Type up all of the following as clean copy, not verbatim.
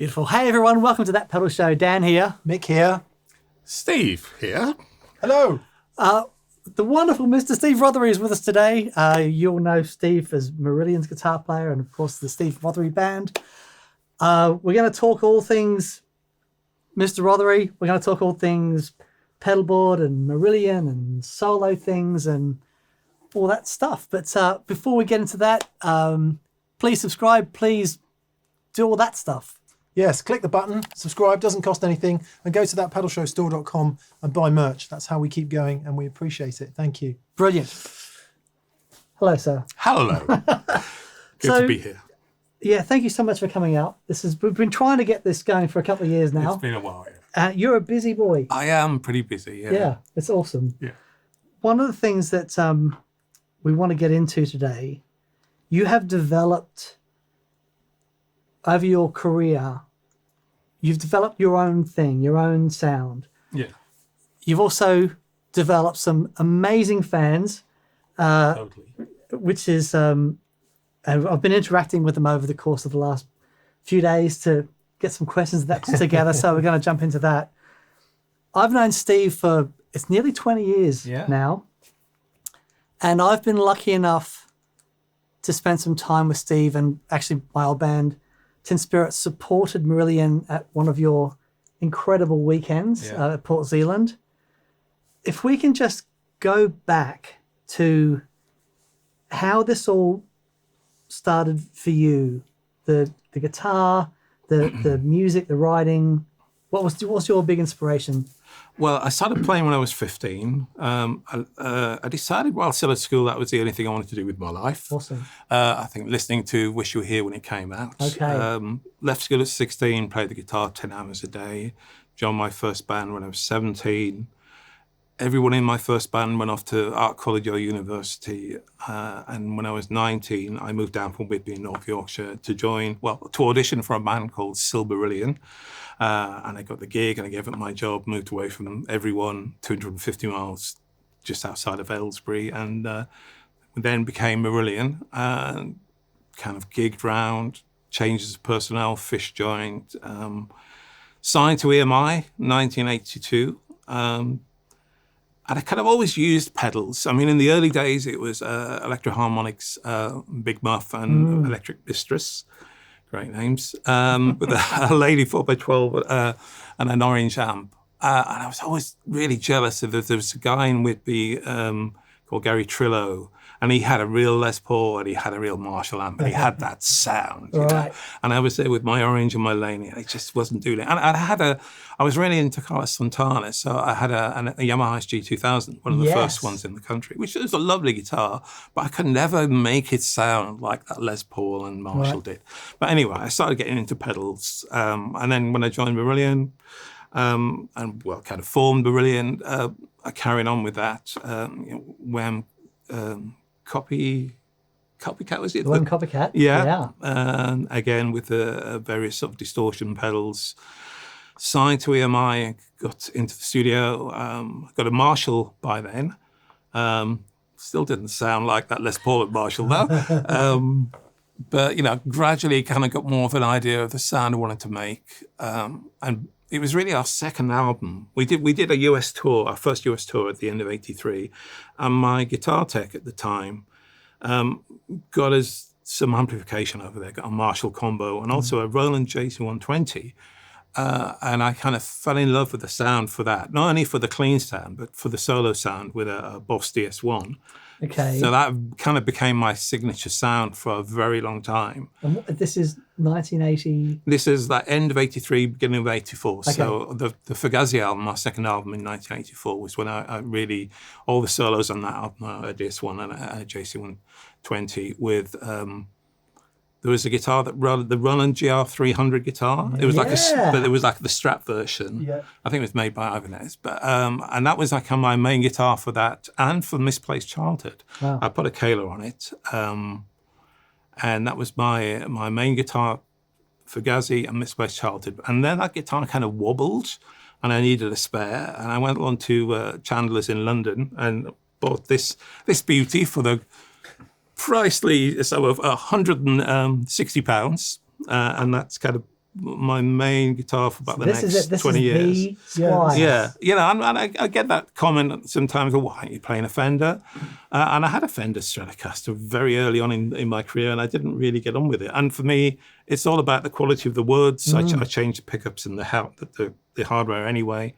Beautiful. Hey everyone, welcome to That Pedal Show. Dan here. Mick here. Steve here. Hello. The wonderful Mr. Steve Rothery is with us today. You'll know Steve as Marillion's guitar player and of course the Steve Rothery Band. We're going to talk all things Mr. Rothery. We're going to talk all things pedalboard and Marillion and solo things and all that stuff. But before we get into that, please subscribe. Please do all that stuff. Yes, click the button, subscribe, doesn't cost anything, and go to thatpedalshowstore.com and buy merch. That's how we keep going, and we appreciate it. Thank you. Brilliant. Hello, sir. Hello. Good to be here. Yeah, thank you so much for coming out. We've been trying to get this going for a couple of years now. It's been a while, yeah. You're a busy boy. I am pretty busy, yeah. Yeah, it's awesome. Yeah. One of the things that we want to get into today, you have developed over your career, you've developed your own thing, your own sound. Yeah. You've also developed some amazing fans, Totally. which is, and I've been interacting with them over the course of the last few days to get some questions that together. So we're going to jump into that. I've known Steve for, it's nearly 20 years now. And I've been lucky enough to spend some time with Steve, and actually my old band, Tin Spirit, supported Marillion at one of your incredible weekends at Port Zealand. If we can just go back to how this all started for you, the guitar, the music, the writing, what was your big inspiration? Well, I started playing when I was 15. I decided while still at school that was the only thing I wanted to do with my life. Awesome. I think listening to Wish You Were Here when it came out. Okay. Left school at 16, played the guitar 10 hours a day. Joined my first band when I was 17. Everyone in my first band went off to art college or university. And when I was 19, I moved down from Whitby in North Yorkshire to audition for a band called Silberillion. And I got the gig and I gave up my job, moved away from everyone, 250 miles just outside of Aylesbury, and then became Marillion and kind of gigged round, changes of personnel, fish joined, signed to EMI 1982. And I kind of always used pedals. I mean, in the early days, it was Electro Harmonics, Big Muff and Electric Mistress. Great names. With a Lady 4x12 and an orange amp. And I was always really jealous of there was a guy in Whitby called Gary Trillo, and he had a real Les Paul and he had a real Marshall amp, and he had that sound, you know? And I was there with my orange and my Laney, and it just wasn't doing it. And I was really into Carlos Santana, so I had a Yamaha SG-2000, one of the first ones in the country, which was a lovely guitar, but I could never make it sound like that Les Paul and Marshall did. But anyway, I started getting into pedals, and then when I joined Marillion, and kind of formed Marillion, I carried on with that. When Copycat was it? One Copycat? Yeah. And again with various sort of distortion pedals. Signed to EMI, got into the studio, got a Marshall by then. Still didn't sound like that Les Paul at Marshall though. But, gradually kind of got more of an idea of the sound I wanted to make. And it was really our second album. We did a US tour, our first US tour at the end of '83. And my guitar tech at the time got us some amplification over there, got a Marshall combo and also a Roland JC120. And I kind of fell in love with the sound for that, not only for the clean sound, but for the solo sound with a Boss DS1. Okay. So that kind of became my signature sound for a very long time. And this is 1980? This is the end of '83, beginning of '84. Okay. So the Fugazi album, our second album in 1984, was when I really, all the solos on that album, a DS1 and a JC120 with, there was a guitar the Roland GR300 guitar. It was but it was like the Strat version. Yeah. I think it was made by Ibanez. But and that was like my main guitar for that and for Misplaced Childhood. Wow. I put a Kayleigh on it. And that was my main guitar for Fugazi and Misplaced Childhood. And then that guitar kind of wobbled and I needed a spare. And I went on to Chandler's in London and bought this beauty for the pricely, so of £160, and that's kind of my main guitar for about the This next is it. This 20 is years. the Squier. Yeah, you know, and I get that comment sometimes, well, why aren't you playing a Fender? And I had a Fender Stratocaster very early on in my career, and I didn't really get on with it. And for me, it's all about the quality of the woods. I change the pickups and the hardware anyway.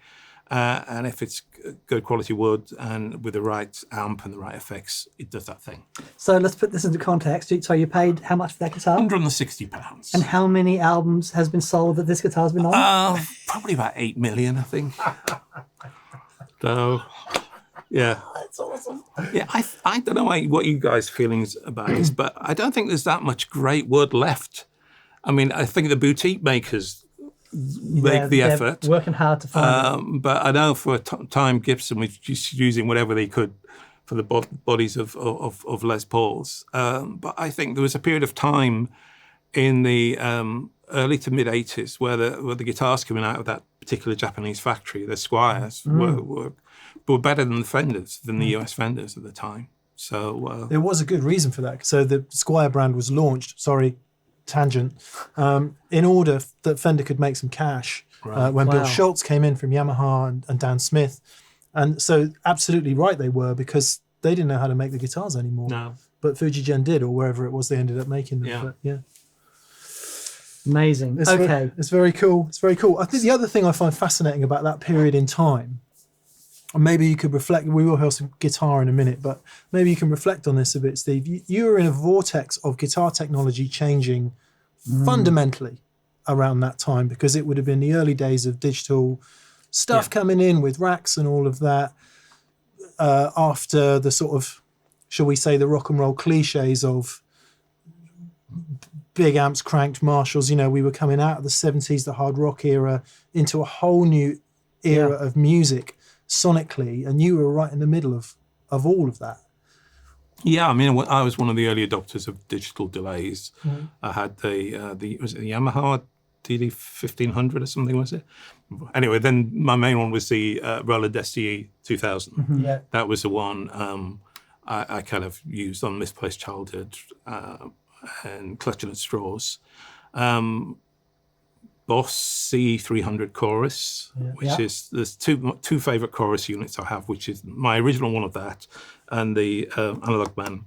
And if it's good quality wood and with the right amp and the right effects, it does that thing. So let's put this into context. So you paid how much for that guitar? £160. And how many albums has been sold that this guitar's been on? Probably about 8 million, I think. So, yeah. That's awesome. Yeah, I don't know what you guys' feelings about this, but I don't think there's that much great wood left. I mean, I think the boutique makers make the effort. Working hard to find it. But I know for a time Gibson was just using whatever they could for the bodies of Les Pauls. But I think there was a period of time in the early to mid 80s where the guitars coming out of that particular Japanese factory, the Squiers, were better than the Fenders, than the US Fenders at the time. So there was a good reason for that. So the Squier brand was launched. Sorry. Tangent, in order that Fender could make some cash when Bill Schultz came in from Yamaha and Dan Smith. And so absolutely right they were, because they didn't know how to make the guitars anymore. No. But Fujigen did, or wherever it was they ended up making them. Yeah. But yeah. Amazing. Okay. It's very cool. It's very cool. I think the other thing I find fascinating about that period in time, and maybe you could reflect, we will hear some guitar in a minute, but maybe you can reflect on this a bit, Steve. You were in a vortex of guitar technology changing fundamentally around that time, because it would have been the early days of digital stuff coming in with racks and all of that, after the sort of, shall we say, the rock and roll cliches of big amps, cranked Marshalls. You know, we were coming out of the 70s, the hard rock era, into a whole new era of music sonically, and you were right in the middle of all of that. yeah, I mean, I was one of the early adopters of digital delays. I had was it the Yamaha DD 1500 or something, was it? Anyway, then my main one was the Roland SDE 2000. Yeah. That was the one I kind of used on Misplaced Childhood and Clutching at Straws. Boss C300 chorus, which is, there's two favorite chorus units I have, which is my original one of that and the Analogman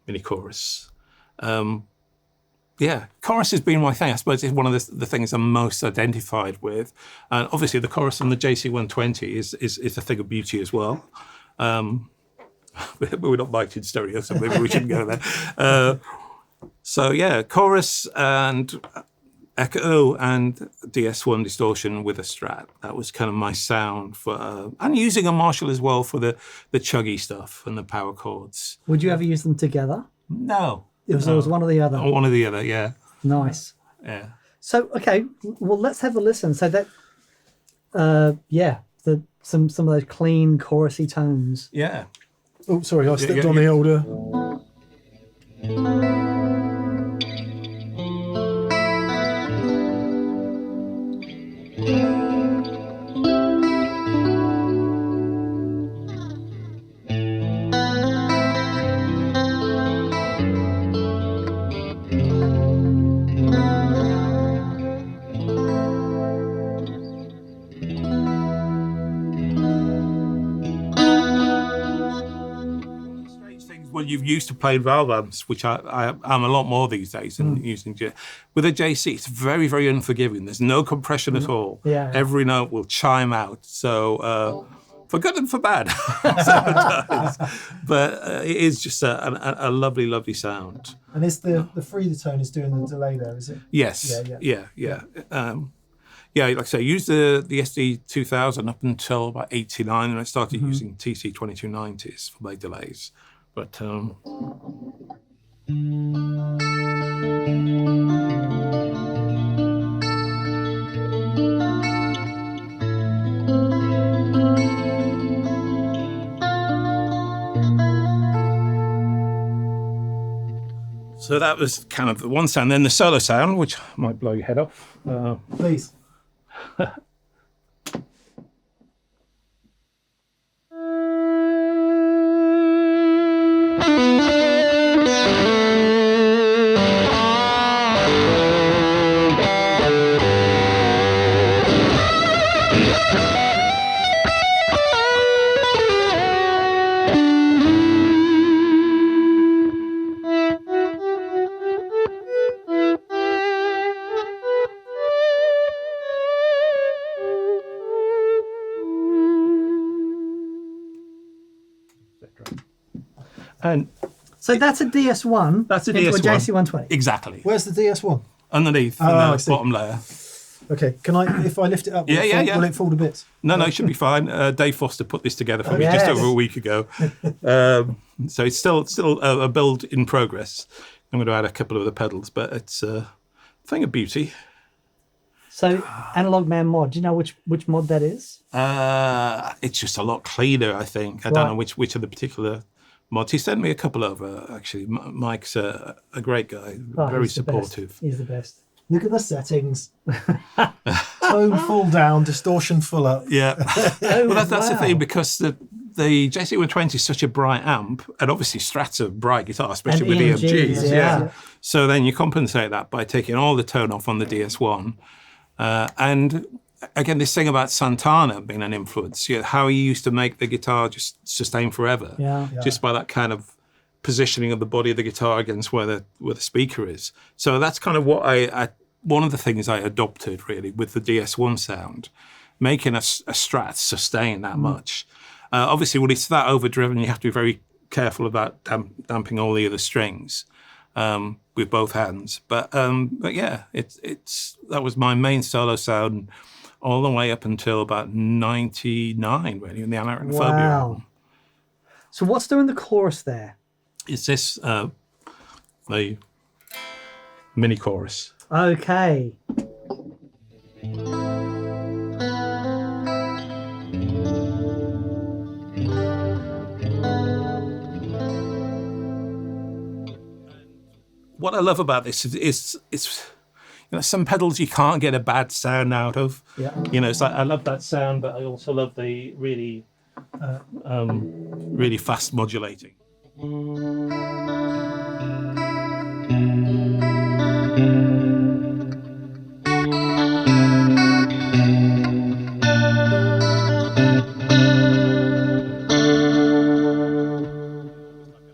mini chorus. Chorus has been my thing. I suppose it's one of the things I'm most identified with. And obviously the chorus on the JC120 is a thing of beauty as well. But we're not mic'd in stereo, so maybe we shouldn't go there. Chorus and Echo and DS1 distortion with a Strat. That was kind of my sound for, and using a Marshall as well for the chuggy stuff and the power chords. Would you ever use them together? No. It was always one or the other. One or the other, yeah. Nice. Yeah. So, okay, well, let's have a listen. So that, some of those clean chorusy tones. Yeah. Oh, sorry, I stepped on the older. Well, you've used to play valve amps, which I'm a lot more these days than using. With a JC, it's very, very unforgiving. There's no compression at all. Yeah. Every note will chime out. So, for good and for bad. But it is just a lovely, lovely sound. And is the freether tone is doing the delay there, is it? Yes. Yeah. Like I say, I used the SD 2000 up until about 89, and I started using TC 2290s for my delays. But so that was kind of the one sound. Then the solo sound, which might blow your head off. Please. etc. And So that's a DS1. that's a into DS1. a JC120. Exactly. Where's the DS1? Underneath in I the see. bottom layer. Okay, can I? If I lift it up, will, Yeah, it, yeah, fall, yeah. will it fall to bits? No, it should be fine. Dave Foster put this together for me Yes. just over a week ago. So it's still a build in progress. I'm going to add a couple of the pedals, but it's a thing of beauty. So Analogman mod. Do you know which mod that is? It's just a lot cleaner, I think. I don't know which of the particular mods. He sent me a couple over, actually. Mike's a great guy, very He's the best. supportive. He's the best. Look at the settings. Tone full down, distortion full up. Yeah. Oh, Well, that's the wow. thing, because the JC120 is such a bright amp, and obviously Strat's a bright guitar, especially And with EMGs, EMGs. yeah. So then you compensate that by taking all the tone off on the DS1. And again, this thing about Santana being an influence, how he used to make the guitar just sustain forever, Yeah. just by that kind of positioning of the body of the guitar against where the speaker is. So that's kind of what I one of the things I adopted really with the DS1 sound, making a Strat sustain that much. Obviously, when it's that overdriven, you have to be very careful about damping all the other strings with both hands. But yeah, it's that was my main solo sound all the way up until about 99, really, in the Analogman album. So what's doing the chorus there? Is this the mini chorus? Okay. What I love about this is some pedals you can't get a bad sound out of. Yeah. It's like I love that sound, but I also love the really fast modulating.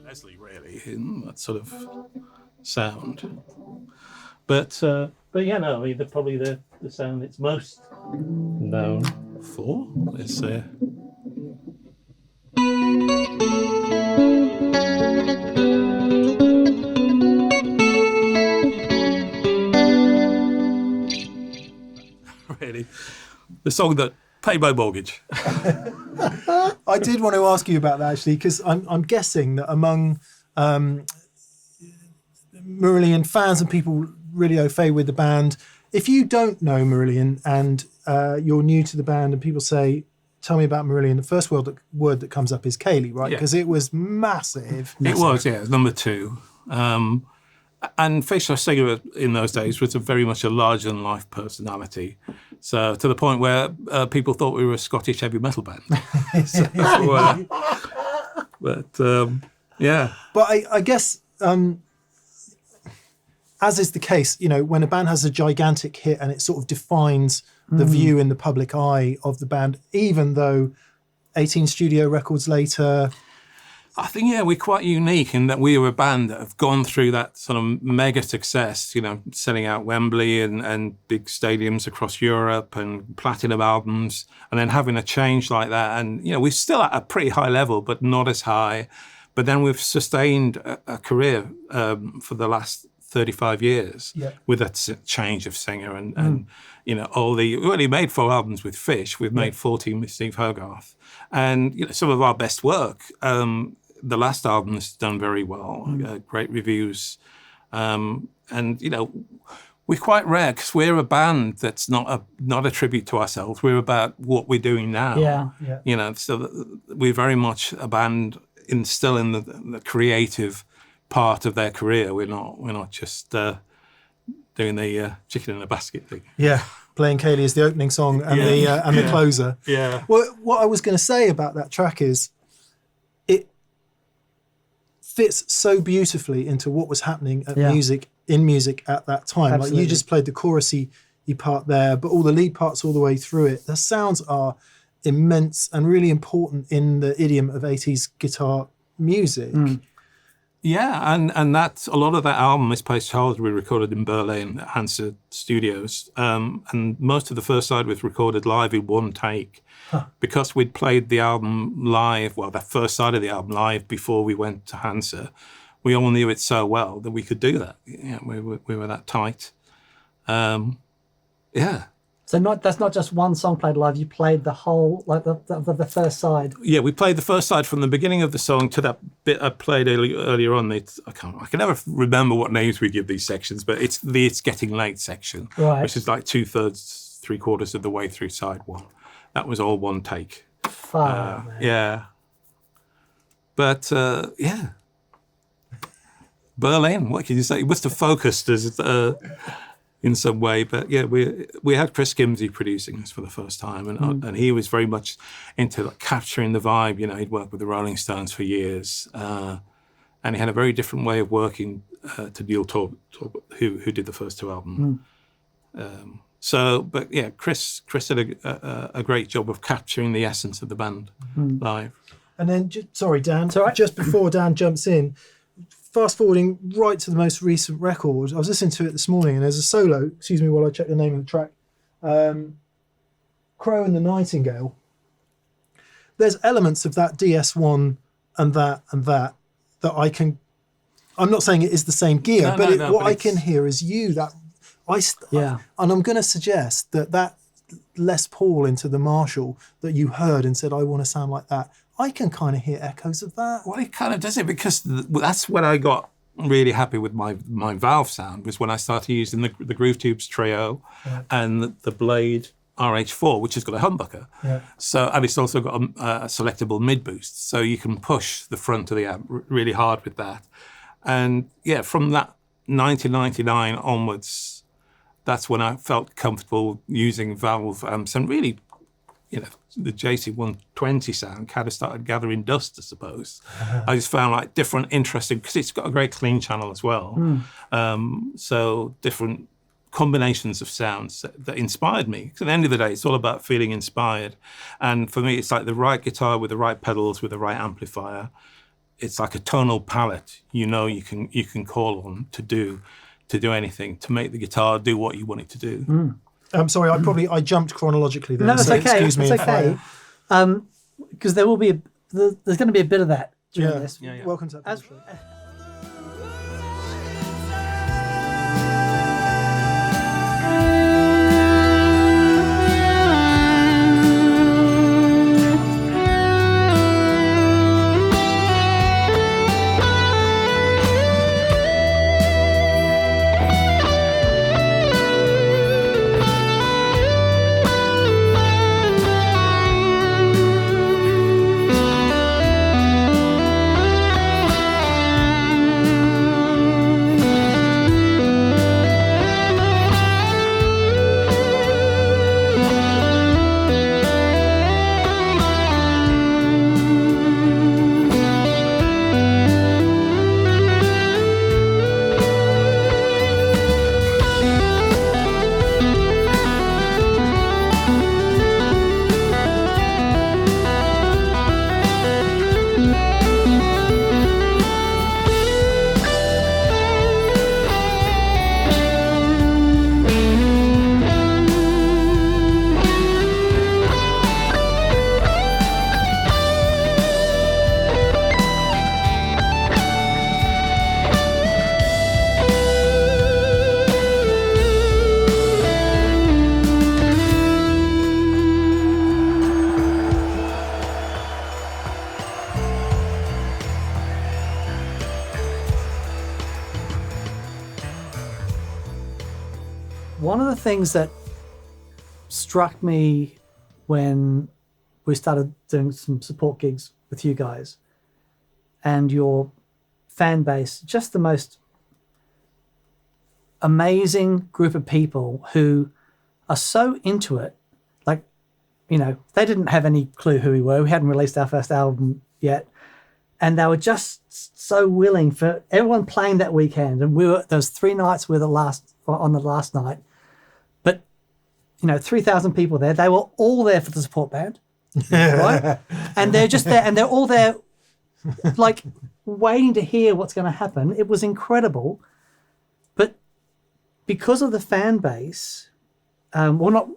Leslie, really, in that sort of sound. But yeah, no, I mean, probably the sound it's most known for is really the song that paid my mortgage. I did want to ask you about that actually, because I'm guessing that among Marillion fans and people really au fait with the band, if you don't know Marillion and you're new to the band and people say, tell me about Marillion, the first word that comes up is Kayleigh, right? Yeah. Because it was massive. It was, yeah, number 2. And Facial Singer in those days was very much a larger-than-life personality. So to the point where people thought we were a Scottish heavy metal band. Yeah. But I guess, as is the case, when a band has a gigantic hit and it sort of defines the view in the public eye of the band, even though 18 studio records later... I think, yeah, we're quite unique in that we are a band that have gone through that sort of mega success, selling out Wembley and big stadiums across Europe and platinum albums, and then having a change like that. And, we're still at a pretty high level, but not as high. But then we've sustained a career for the last 35 years with that change of singer and we only made 4 albums with Fish. We've made 14 with Steve Hogarth. And, some of our best work, the last album's done very well, great reviews. And, we're quite rare because we're a band that's not a tribute to ourselves. We're about what we're doing now. Yeah. So we're very much a band still in the creative part of their career. We're not just doing the chicken in a basket thing. Yeah, playing Kayleigh as the opening song and the closer. Yeah. Well, what I was going to say about that track is it fits so beautifully into what was happening in music at that time. Absolutely. Like you just played the chorusy part there, but all the lead parts all the way through it. The sounds are immense and really important in the idiom of 80s guitar music. Yeah, and that's a lot of that album, Misplaced Child, we recorded in Berlin at Hansa Studios, and most of the first side was recorded live in one take. Because we'd played the album live, well, the first side of the album live before we went to Hansa, we all knew it so well that we could do that. Yeah, we were that tight. Yeah. So that's not just one song played live. You played the whole, like the first side. Yeah, we played the first side from the beginning of the song to that bit I played earlier on. I can never remember what names we give these sections, but it's the "It's Getting Late" section, Right. which is like 2/3, 3/4 of the way through side one. That was all one take. Man. Yeah. But yeah, Berlin. What can you say? It must have focused us in some way. But yeah, we had Chris Kimsey producing us for the first time, and he was very much into like, capturing the vibe. You know, he'd worked with the Rolling Stones for years, and he had a very different way of working to Neil Talbot, who did the first two albums. But yeah, Chris did a great job of capturing the essence of the band live. And then, sorry, Dan, It's all right. just before Dan jumps in, fast forwarding right to the most recent record, I was listening to it this morning, and there's a solo, excuse me while I check the name of the track, Crow and the Nightingale. There's elements of that DS1 and that I can, I'm not saying it is the same gear, what I can hear is you, and I'm going to suggest that Les Paul into the Marshall that you heard and said, I want to sound like that, I can kind of hear echoes of that. Well, it kind of does it because that's when I got really happy with my valve sound, was when I started using the Groove Tubes Trio and the Blade RH4, which has got a humbucker. Yeah. So, and it's also got a selectable mid boost, so you can push the front of the amp really hard with that. And yeah, from that 1999 onwards, that's when I felt comfortable using valve amps, and really, you know, the JC120 sound kind of started gathering dust, I suppose. I just found like different, interesting, because it's got a great clean channel as well. So different combinations of sounds that inspired me. Because at the end of the day, it's all about feeling inspired. And for me, it's like the right guitar with the right pedals, with the right amplifier. It's like a tonal palette, you know, you can call on to do anything, to make the guitar do what you want it to do. I'm sorry, I jumped chronologically there. No, it's so okay. Excuse me. It's okay. Because there will be there's going to be a bit of that during this. Yeah. Welcome to that. As- show. One of the things that struck me when we started doing some support gigs with you guys and your fan base, just the most amazing group of people who are so into it. Like, you know, they didn't have any clue who we were. We hadn't released our first album yet. And they were just so willing for everyone playing that weekend. And those 3 nights were on the last night. But, you know, 3,000 people there. They were all there for the support band, right? And they're just there, and they're all there like waiting to hear what's going to happen. It was incredible. But because of the fan base, well, not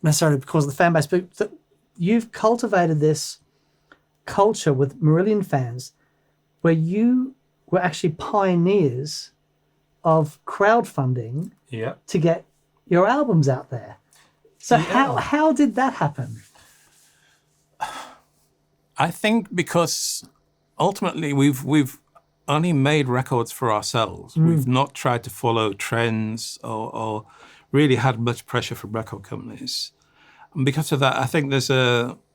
necessarily because of the fan base, but you've cultivated this culture with Marillion fans where you were actually pioneers of crowdfunding to get your albums out there. So how did that happen? I think because ultimately we've only made records for ourselves. We've not tried to follow trends or really had much pressure from record companies. And because of that, I think there's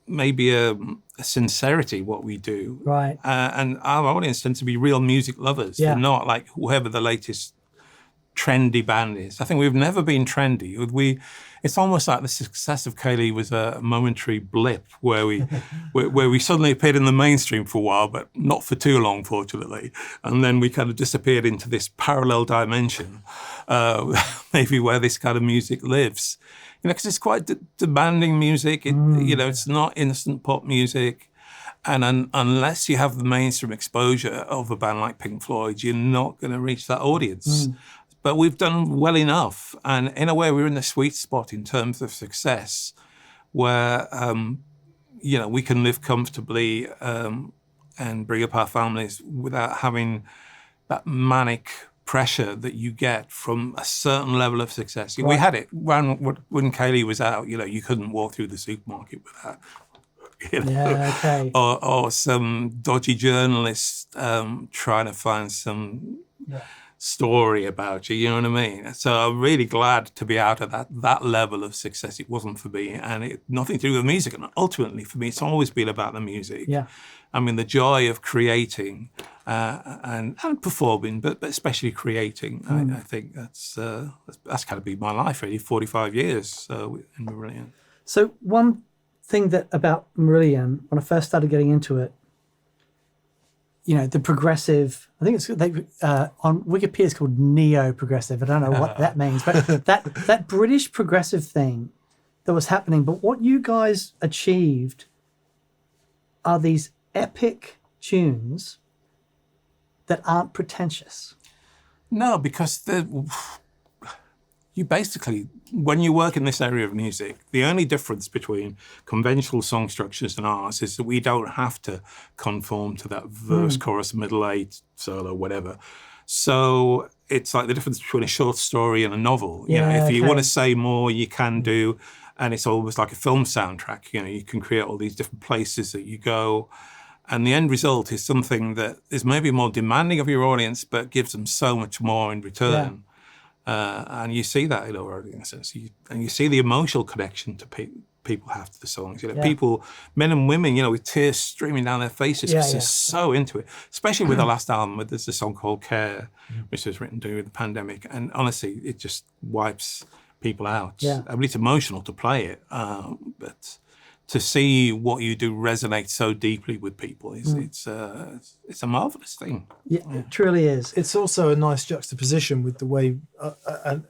maybe a sincerity what we do. Right. And our audience tend to be real music lovers. Yeah. They're not like whoever the latest trendy band is. I think we've never been trendy. It's almost like the success of Kayleigh was a momentary blip where we suddenly appeared in the mainstream for a while, but not for too long, fortunately. And then we kind of disappeared into this parallel dimension, maybe where this kind of music lives. You know, because it's quite demanding music. It's not innocent pop music. And unless you have the mainstream exposure of a band like Pink Floyd, you're not going to reach that audience. But we've done well enough. And in a way, we're in the sweet spot in terms of success where, we can live comfortably and bring up our families without having that manic pressure that you get from a certain level of success. Right. We had it when Kayleigh was out. You couldn't walk through the supermarket without, or some dodgy journalist trying to find some story about you. You know what I mean? So I'm really glad to be out of that level of success. It wasn't for me, and nothing to do with music. And ultimately, for me, it's always been about the music. Yeah. I mean, the joy of creating and performing, but especially creating. I think that's kind of been my life, really, 45 years in Marillion. So one thing about Marillion, when I first started getting into it, the progressive, I think it's on Wikipedia it's called neo-progressive. I don't know what that means, but that British progressive thing that was happening. But what you guys achieved are these epic tunes that aren't pretentious. No, because you basically, when you work in this area of music, the only difference between conventional song structures and ours is that we don't have to conform to that verse, chorus, middle eight, solo, whatever. So it's like the difference between a short story and a novel. If you want to say more, you can do, and it's almost like a film soundtrack. You can create all these different places that you go. And the end result is something that is maybe more demanding of your audience, but gives them so much more in return. And you see that in our audiences. And you see the emotional connection to people have to the songs. People, men and women, with tears streaming down their faces because they're so into it. Especially with the last album, there's a song called Care, which was written during the pandemic. And honestly, it just wipes people out. Yeah. I mean, it's emotional to play it, but to see what you do resonate so deeply with people it's a marvelous thing. Yeah, it truly is. It's also a nice juxtaposition with the way, and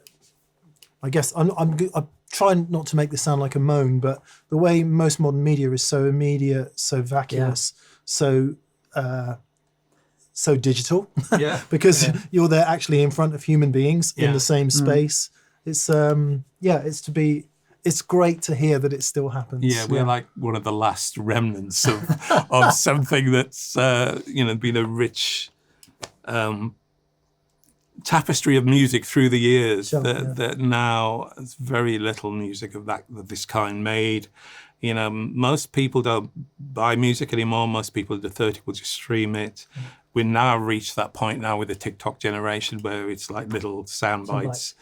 I guess I'm trying not to make this sound like a moan, but the way most modern media is so immediate, so vacuous, so digital. Because you're there actually in front of human beings in the same space. It's great to hear that it still happens. Yeah, we're like one of the last remnants of something that's been a rich tapestry of music through the years. That now there's very little music of this kind made. Most people don't buy music anymore. Most people under 30 will just stream it. We now reached that point now with the TikTok generation where it's like little sound bites.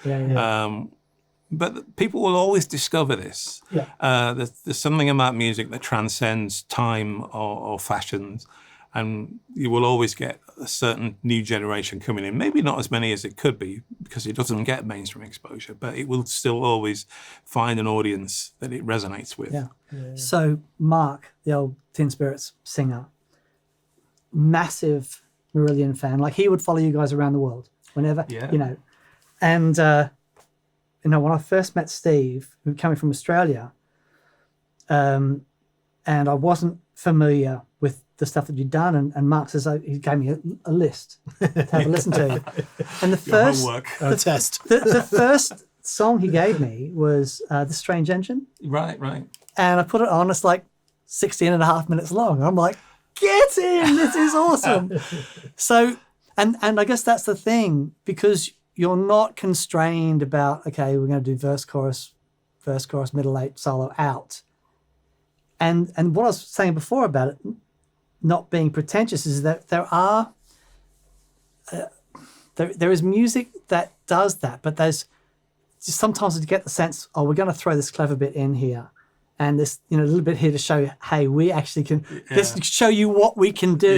But people will always discover this. There's something about music that transcends time or fashions, and you will always get a certain new generation coming in. Maybe not as many as it could be because it doesn't get mainstream exposure, but it will still always find an audience that it resonates with. So Mark, the old Tin Spirits singer, massive Marillion fan. Like he would follow you guys around the world whenever, and when I first met Steve, coming from Australia, and I wasn't familiar with the stuff that you'd done, and Mark says he gave me a list to have a listen to. And the first test. the first song he gave me was The Strange Engine. Right. And I put it on. It's like 16 and a half minutes long. I'm like, get in! This is awesome. So, and I guess that's the thing, because you're not constrained about, okay, we're going to do verse, chorus, middle eight, solo, out. And what I was saying before about it not being pretentious is that there is music that does that, but there's just sometimes you get the sense, oh, we're going to throw this clever bit in here, and this, a little bit here to show you, hey, we actually can. This show you what we can do.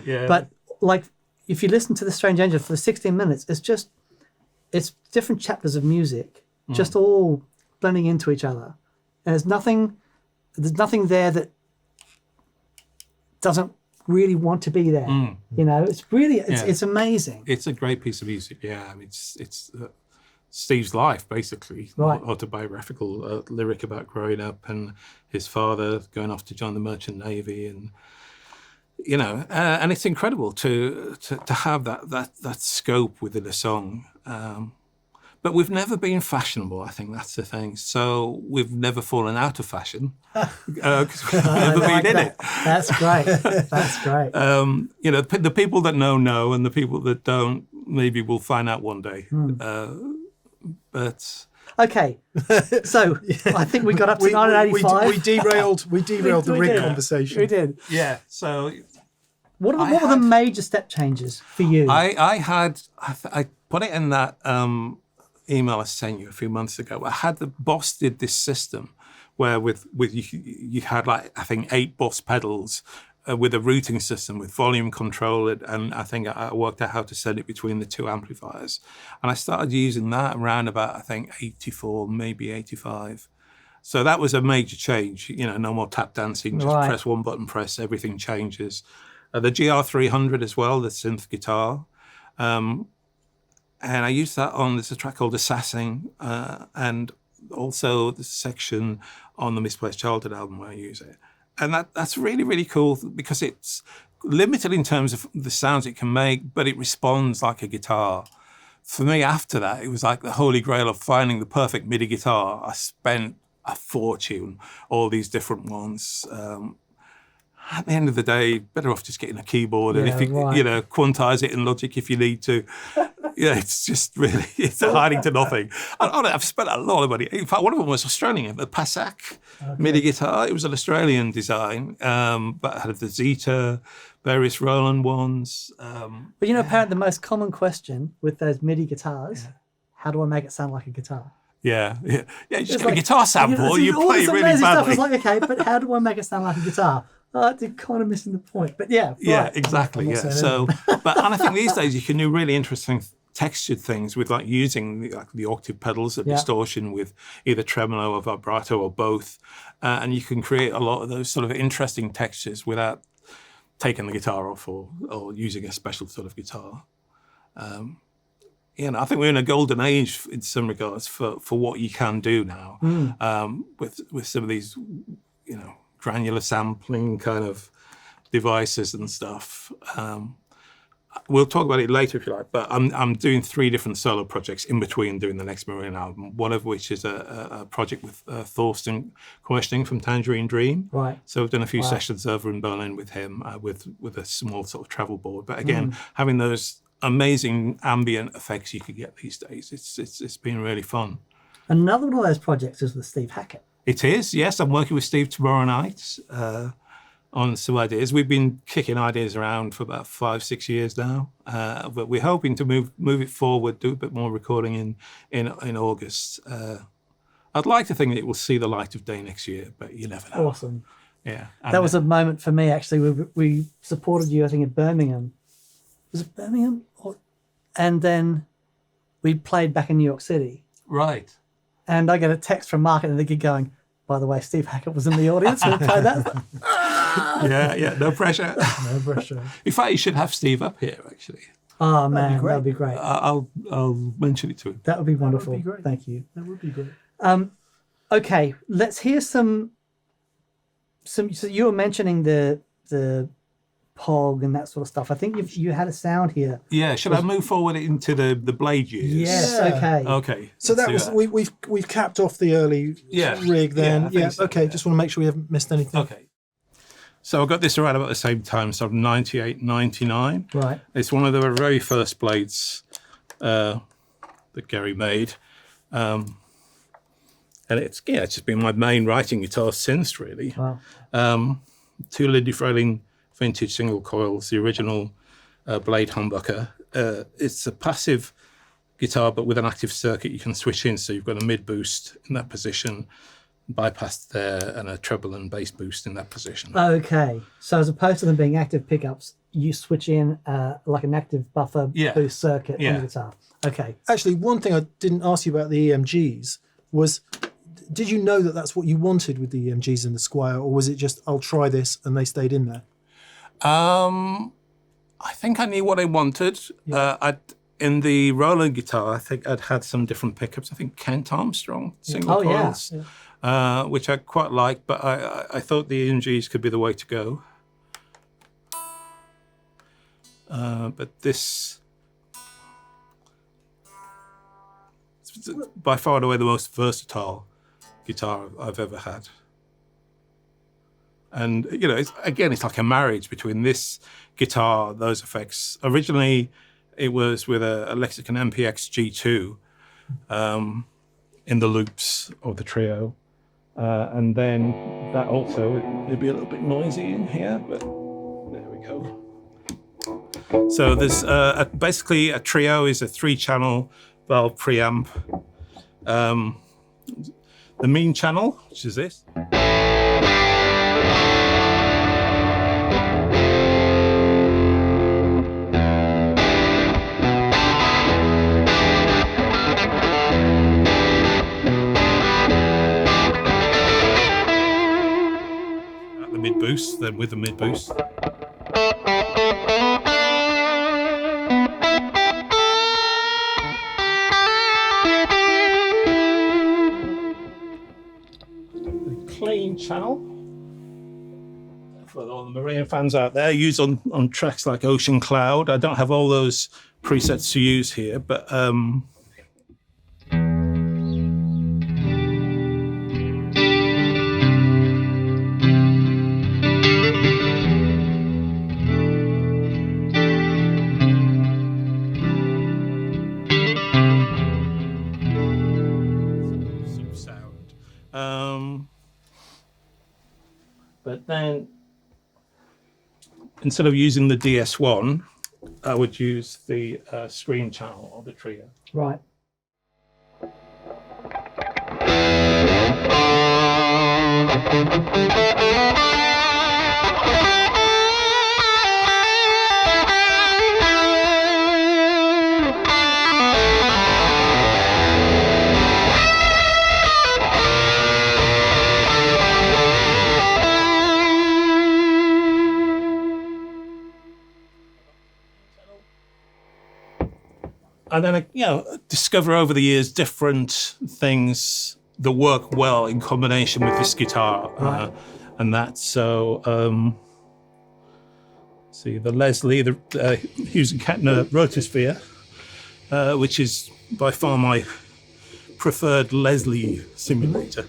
Yeah. But like, if you listen to The Strange Engine for 16 minutes, it's different chapters of music, just all blending into each other, and there's nothing there that doesn't really want to be there. It's really it's amazing. It's a great piece of music. Yeah, I mean, it's Steve's life, basically, right. Autobiographical lyric about growing up and his father going off to join the Merchant Navy, and and it's incredible to have that scope within a song. But we've never been fashionable. I think that's the thing. So we've never fallen out of fashion because we've never been in it. That's great. That's great. The people that know, and the people that don't maybe will find out one day. But okay, so I think we got up to 1985. We derailed the rig conversation. We did. Yeah. So what were the major step changes for you? I put it in that email I sent you a few months ago. I had the Boss did this system where with you had like I think 8 Boss pedals with a routing system with volume control, and I think I worked out how to send it between the 2 amplifiers, and I started using that around about I think 84, maybe 85. So that was a major change. No more tap dancing, just press one button, press, everything changes. The GR300 as well, the synth guitar. And I used that on, there's a track called Assassin, and also the section on the Misplaced Childhood album where I use it. And that's really, really cool because it's limited in terms of the sounds it can make, but it responds like a guitar. For me, after that, it was like the holy grail of finding the perfect MIDI guitar. I spent a fortune, all these different ones. At the end of the day, better off just getting a keyboard, and if you quantize it in Logic if you need to. It's just really, it's hiding to nothing. I've spent a lot of money. In fact, one of them was Australian, the Passac MIDI guitar. It was an Australian design, but it had the Zeta, various Roland ones. But apparently the most common question with those MIDI guitars, how do I make it sound like a guitar? Yeah. You just get a guitar sample, you play it really badly. Stuff. It's like, okay, but how do I make it sound like a guitar? It's kind of missing the point, but yeah. Yeah, exactly. Yeah. So, and I think these days you can do really interesting textured things with like using the octave pedals, the distortion with either tremolo or vibrato or both, and you can create a lot of those sort of interesting textures without taking the guitar off or using a special sort of guitar. I think we're in a golden age in some regards for what you can do now with some of these, granular sampling kind of devices and stuff. We'll talk about it later if you like, but I'm doing 3 different solo projects in between doing the next Marillion album, one of which is a project with Thorsten Questing from Tangerine Dream. Right. So we've done a few sessions over in Berlin with him with a small sort of travel board. But again, having those amazing ambient effects you could get these days, it's been really fun. Another one of those projects is with Steve Hackett. It is, yes. I'm working with Steve tomorrow night on some ideas. We've been kicking ideas around for about 5-6 years now, but we're hoping to move it forward, do a bit more recording in August. I'd like to think that it will see the light of day next year, but you never know. Awesome. Yeah. That was a moment for me, actually. We supported you, I think, in Birmingham. Was it Birmingham? And then we played back in New York City. Right. And I get a text from Mark at the gig going, by the way, Steve Hackett was in the audience. We'll play that. Yeah, no pressure. No pressure. In fact, you should have Steve up here, actually. Oh, man, that would be great. I'll mention it to him. That would be wonderful. That would be great. Thank you. That would be great. Okay, let's hear some. So you were mentioning the prog and that sort of stuff. I think you had a sound here. Yeah, should I move forward into the blade use? Yes, Yeah. okay. Okay. So that let's was do we've capped off the early Yeah. rig then. Yeah, I think so, okay. yeah. Just want to make sure we haven't missed anything. Okay. So I got this around about the same time, sort of 98, 99. Right. It's one of the very first blades that Gary made. And it's just been my main writing guitar since, really. Wow. 2 Linn Frayling vintage single coils, the original blade humbucker. It's a passive guitar, but with an active circuit you can switch in. So you've got a mid boost in that position, bypass there, and a treble and bass boost in that position. Okay. So as opposed to them being active pickups, you switch in like an active buffer boost circuit on the guitar. Okay. Actually, one thing I didn't ask you about the EMGs was, did you know that that's what you wanted with the EMGs in the Squier, or was it just, I'll try this, and they stayed in there? I think I knew what I wanted. In the Roland guitar, I think I'd had some different pickups. I think Kent Armstrong single coils, which I quite liked, but I thought the EMGs could be the way to go. But this, it's by far and away the most versatile guitar I've ever had. And, it's like a marriage between this guitar, those effects. Originally, it was with a Lexicon MPX G2 in the loops of the trio. And then that also, it'd be a little bit noisy in here, but there we go. So there's basically a trio is a 3-channel valve preamp. The mean channel, which is this. The mid boost, then with the mid boost. Clean channel for all the Marillion fans out there, used on tracks like Ocean Cloud. I don't have all those presets to use here, but some sound. But then, instead of using the DS1, I would use the screen channel of the trio. Right. And then, discover over the years different things that work well in combination with this guitar. Right. And that's so, see, the Leslie, the H&K Rotosphere, which is by far my preferred Leslie simulator.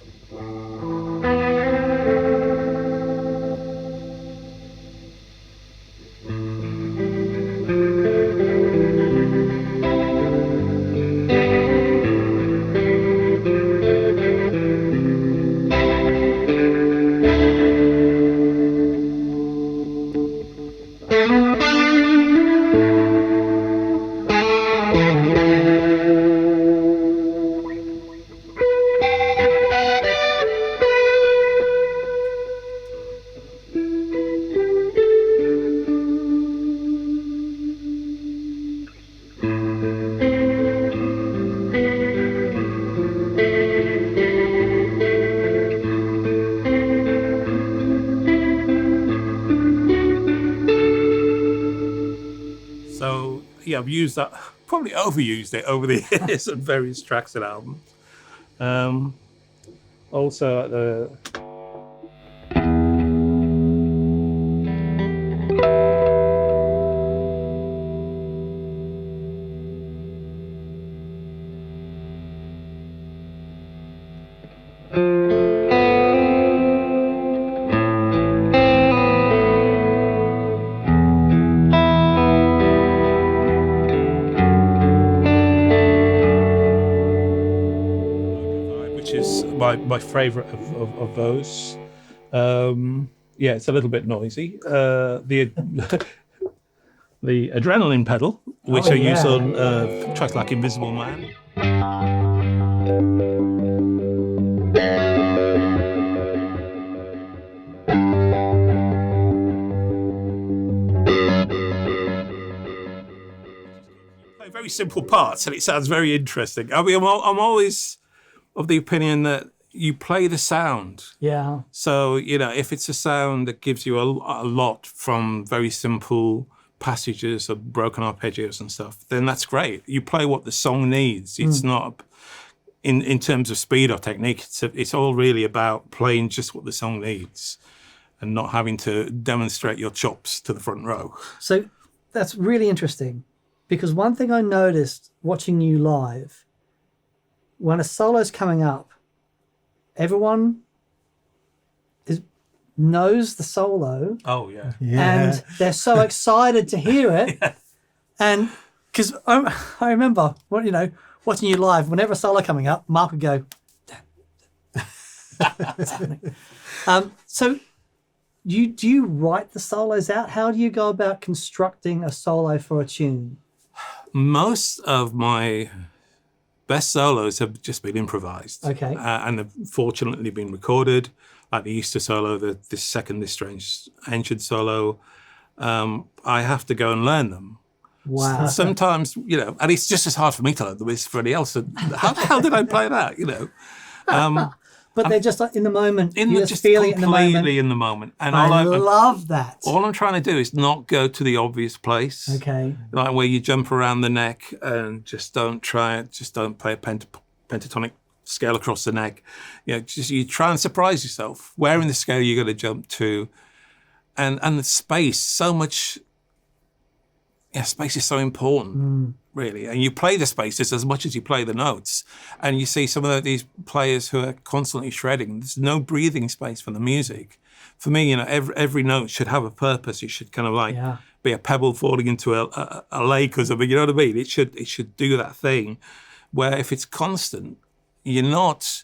I've used that, probably overused it over the years on various tracks and albums. Also at the my favourite of those. Yeah, it's a little bit noisy. The the Adrenalinn pedal, which I use on tracks like Invisible Man. Play very simple parts, and it sounds very interesting. I mean, I'm always of the opinion that you play the sound. Yeah. So, if it's a sound that gives you a lot from very simple passages of broken arpeggios and stuff, then that's great. You play what the song needs. It's not, in terms of speed or technique, it's all really about playing just what the song needs and not having to demonstrate your chops to the front row. So that's really interesting, because one thing I noticed watching you live, when a solo's coming up, everyone knows the solo. Oh, yeah. And they're so excited to hear it. Yeah. And because I remember, watching you live, whenever a solo coming up, Mark would go, so do you write the solos out? How do you go about constructing a solo for a tune? Most of my best solos have just been improvised. Okay. And have fortunately been recorded, like the Easter solo, this second This Strange Ancient solo. I have to go and learn them. Wow. Sometimes, and it's just as hard for me to learn them as for anybody else. How the hell did I play that, But they're just like in the moment. You're just feeling it in the moment. Completely in the moment. And I love that. All I'm trying to do is not go to the obvious place. Okay. Like where you jump around the neck and just don't play a pentatonic scale across the neck. You try and surprise yourself. Where in the scale you're going to jump to. And the space, so much. Yeah, space is so important, really. And you play the spaces as much as you play the notes. And you see some of these players who are constantly shredding. There's no breathing space for the music. For me, every note should have a purpose. It should kind of be a pebble falling into a lake or something. You know what I mean? It should do that thing where if it's constant, you're not,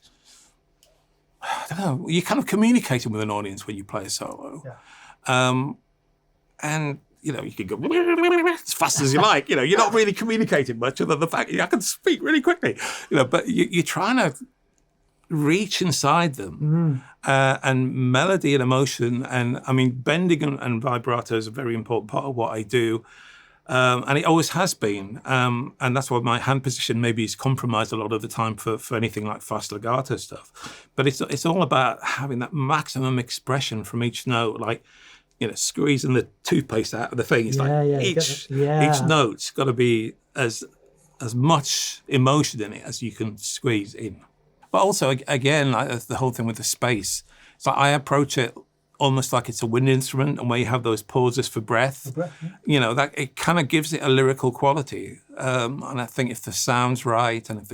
I don't know, you're kind of communicating with an audience when you play a solo. Yeah. And you can go as fast as you like. You're not really communicating much other than the fact I can speak really quickly. But you're trying to reach inside them. And melody and emotion, and I mean, bending and vibrato is a very important part of what I do. And it always has been. And that's why my hand position maybe is compromised a lot of the time for anything like fast legato stuff. But it's all about having that maximum expression from each note, like, squeezing the toothpaste out of the thing. It's each note's got to be as much emotion in it as you can squeeze in. But also, again, like the whole thing with the space, it's like I approach it almost like it's a wind instrument, and where you have those pauses for breath. That it kind of gives it a lyrical quality. And I think if the sound's right, and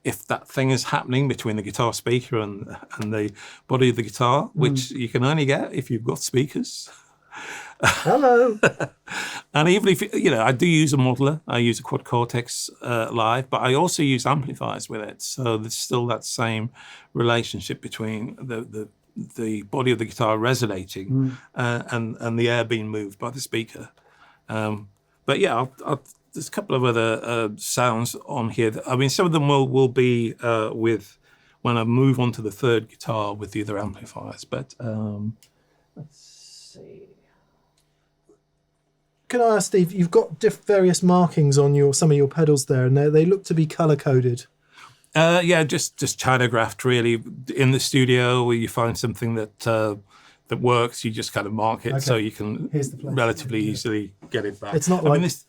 if that thing is happening between the guitar speaker and the body of the guitar, which you can only get if you've got speakers. Hello. And even if, I do use a modeler, I use a quad cortex live, but I also use amplifiers with it. So there's still that same relationship between the body of the guitar resonating and the air being moved by the speaker. But yeah, there's a couple of other sounds on here. Some of them will be with when I move on to the third guitar with the other amplifiers. But let's see. Can I ask, Steve? You've got various markings on some of your pedals there, and they look to be color coded. Just chinographed really in the studio where you find something that works, you just kind of mark it so you can relatively easily get it back. It's not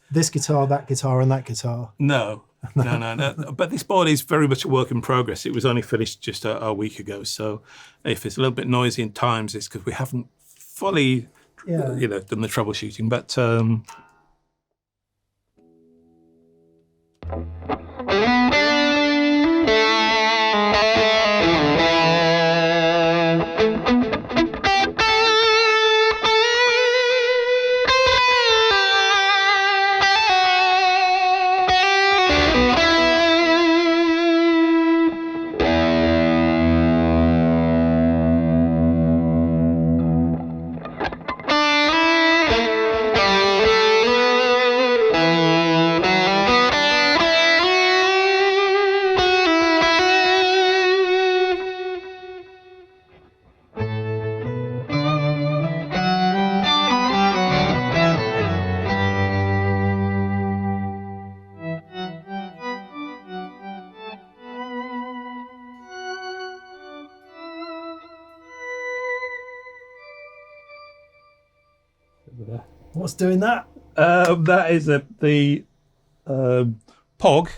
this guitar, that guitar, and that guitar. No. But this board is very much a work in progress. It was only finished just a week ago, so if it's a little bit noisy in times, it's because we haven't fully, done the troubleshooting. But What's doing that? That is the prog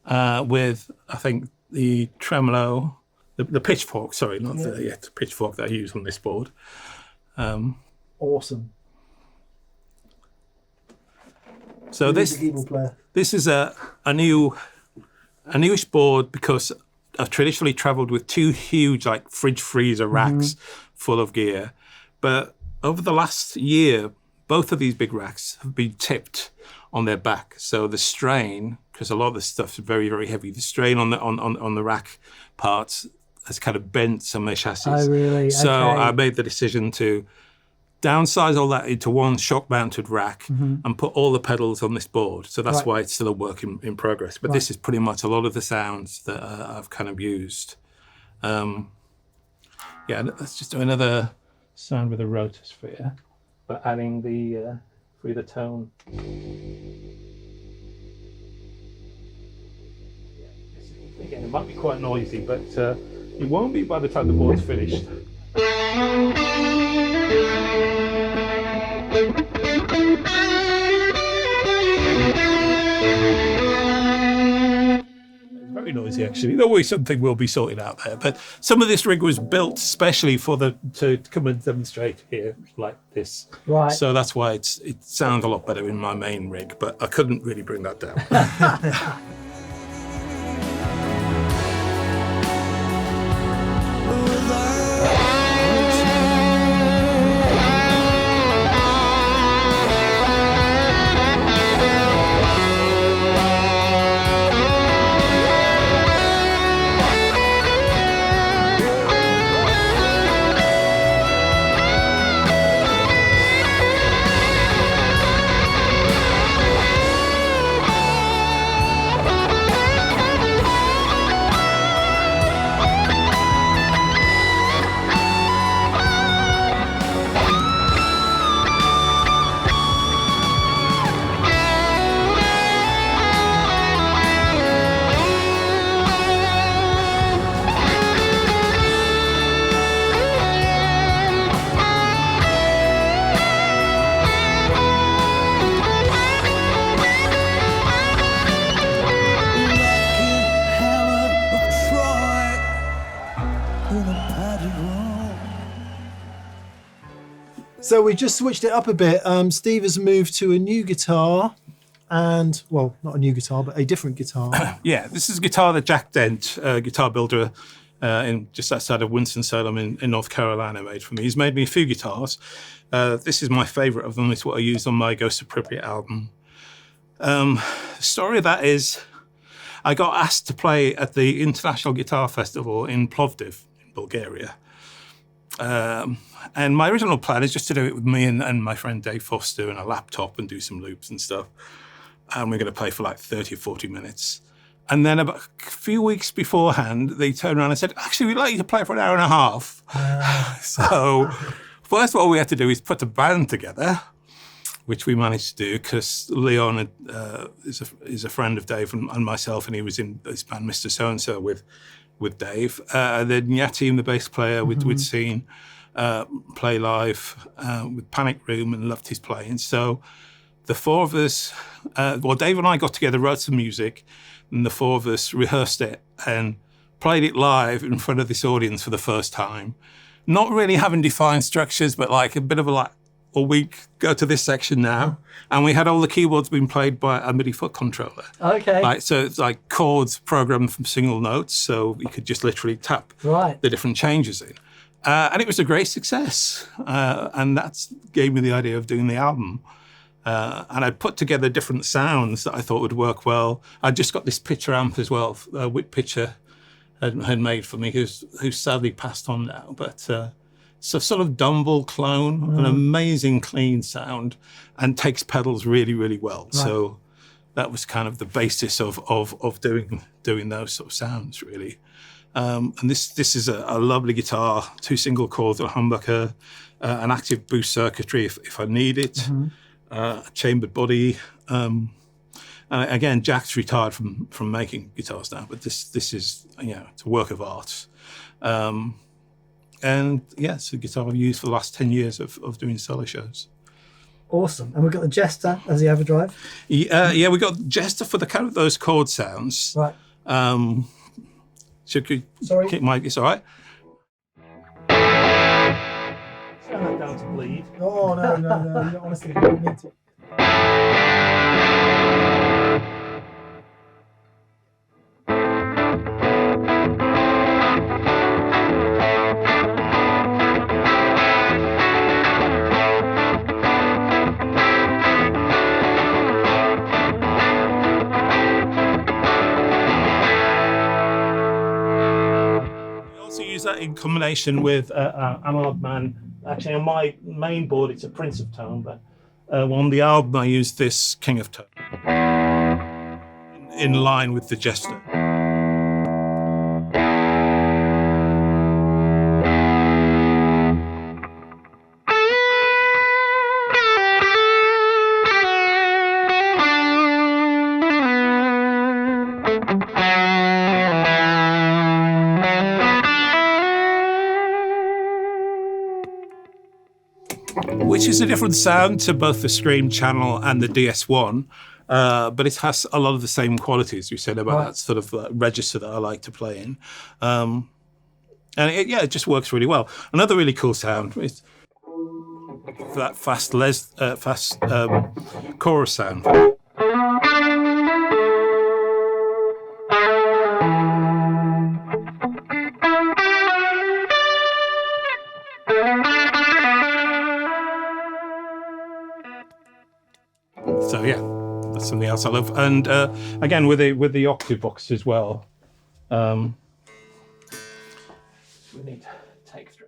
with, I think, the tremolo, the pitchfork. Sorry, not the pitchfork that I use on this board. Awesome. So this is a newish board because I've traditionally travelled with two huge like fridge freezer racks full of gear, but over the last year, both of these big racks have been tipped on their back. So the strain, because a lot of this stuff is very, very heavy, the strain on the rack parts has kind of bent some of the chassis. Oh, really? So Okay. I made the decision to downsize all that into one shock-mounted rack and put all the pedals on this board. So that's why it's still a work in progress. But this is pretty much a lot of the sounds that I've kind of used. Let's just do another sound with a rotosphere, but adding the breather tone. Again, it might be quite noisy, but it won't be by the time the board's finished. It's very noisy, actually. There's always something will be sorted out there. But some of this rig was built specially to come and demonstrate here like this. Right. So that's why it sounds a lot better in my main rig, but I couldn't really bring that down. So we just switched it up a bit. Steve has moved to a new guitar and, well, not a new guitar, but a different guitar. Yeah, this is a guitar that Jack Dent, a guitar builder in just outside of Winston-Salem in North Carolina, made for me. He's made me a few guitars. This is my favourite of them. It's what I used on my Ghost Appropriate album. The story of that is I got asked to play at the International Guitar Festival in Plovdiv, in Bulgaria. And my original plan is just to do it with me and my friend Dave Foster and a laptop and do some loops and stuff. And we're going to play for like 30 or 40 minutes. And then about a few weeks beforehand, they turned around and said, actually, we'd like you to play for an hour and a half. So first of all we had to do is put a band together, which we managed to do because Leon is a friend of Dave and myself, and he was in this band, Mr. So-and-so, with Dave. Then Yatim, the bass player, we'd seen play live with Panic Room and loved his playing. So the four of us, Dave and I got together, wrote some music, and the four of us rehearsed it and played it live in front of this audience for the first time. Not really having defined structures, but like a bit of a week, go to this section now. And we had all the keyboards being played by a MIDI foot controller. Okay. So it's like chords programmed from single notes, so you could just literally tap the different changes in. And it was a great success. And that gave me the idea of doing the album. And I put together different sounds that I thought would work well. I just got this pitcher amp as well, Whip Pitcher had made for me, who's sadly passed on now. But it's a sort of Dumble clone, an amazing clean sound, and takes pedals really, really well. Right. So that was kind of the basis of doing those sort of sounds, really. And this is a lovely guitar, 2 single chords, a humbucker, an active boost circuitry if I need it, a chambered body. Again, Jack's retired from making guitars now, but this is, it's a work of art. And yeah, it's a guitar I've used for the last 10 years of doing solo shows. Awesome. And we've got the Jester as the overdrive. Yeah, we got Jester for the kind of those chord sounds. Right. Sorry. Keep my, it's all right. Turn that down to bleed. Oh, no. You honestly don't need to. That in combination with Analogman. Actually, on my main board, it's a Prince of Tone, but on the album, I used this King of Tone in line with the Jester. Which is a different sound to both the Scream channel and the DS1, but it has a lot of the same qualities you said about that sort of register that I like to play in. And it just works really well. Another really cool sound is that fast chorus sound. So yeah, that's something else I love. And again, with the octave box as well. We need to take through.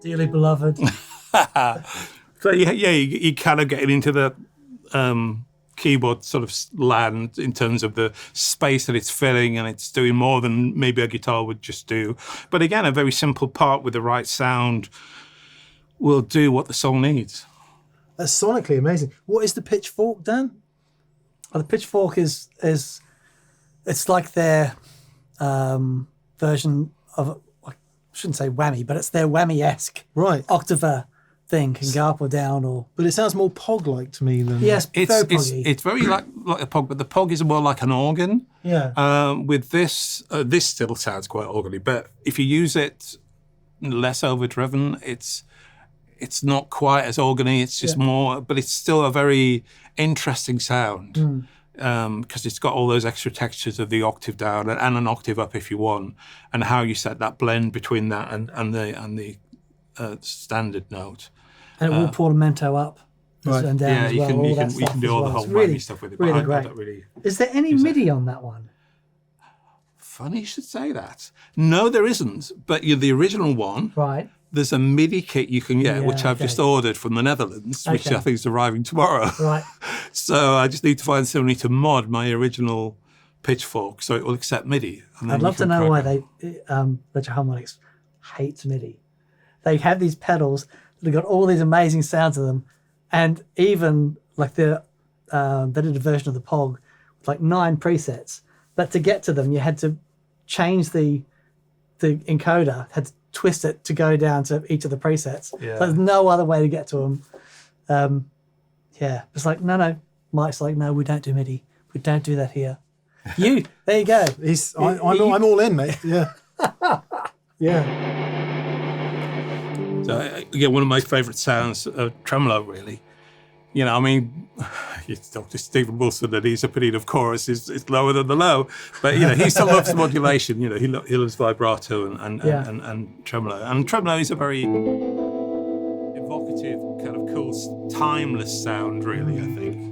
Dearly beloved. So you kind of getting into the keyboard sort of land in terms of the space that it's filling, and it's doing more than maybe a guitar would just do. But again, a very simple part with the right sound will do what the song needs. That's sonically amazing. What is the Pitchfork, Dan? The Pitchfork is it's like their version of, I shouldn't say whammy, but it's their whammy-esque octave thing, can go up or down, or. But it sounds more Pog-like to me than. Yes, it's very like a Pog, but the Pog is more like an organ. Yeah. With this still sounds quite organy, but if you use it less overdriven, it's not quite as organy. It's just more, but it's still a very interesting sound. Because it's got all those extra textures of the octave down and an octave up if you want, and how you set that blend between that and the standard note. And it will portamento up and down as well. You can do all the whole whammy stuff with it. Really great. Is there any MIDI on that one? Funny you should say that. No, there isn't. But the original one, there's a MIDI kit you can get, which I've just ordered from the Netherlands, which I think is arriving tomorrow. Right. So I just need to find somebody to mod my original Pitchfork so it will accept MIDI. I'd love to know why Ledger Harmonics hates MIDI. They have these pedals that have got all these amazing sounds to them, and even like they did a version of the Pog with like 9 presets, but to get to them you had to change the encoder, had to twist it to go down to each of the presets. So there's no other way to get to them. It's like no. Mike's like, no, we don't do MIDI. We don't do that here. There you go. I'm all in, mate. Yeah. Yeah. So one of my favourite sounds of tremolo, really. I mean, you talk to Stephen Wilson and he's opinion of chorus is lower than the low, but he still loves modulation. He loves vibrato and tremolo. And tremolo is a very evocative, kind of cool, timeless sound, really, I think.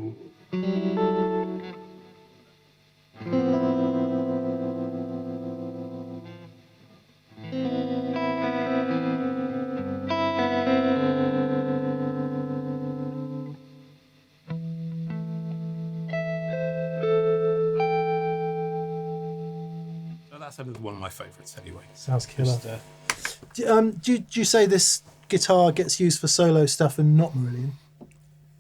that's one of my favourites anyway. Sounds killer. Do you say this guitar gets used for solo stuff and not Marillion?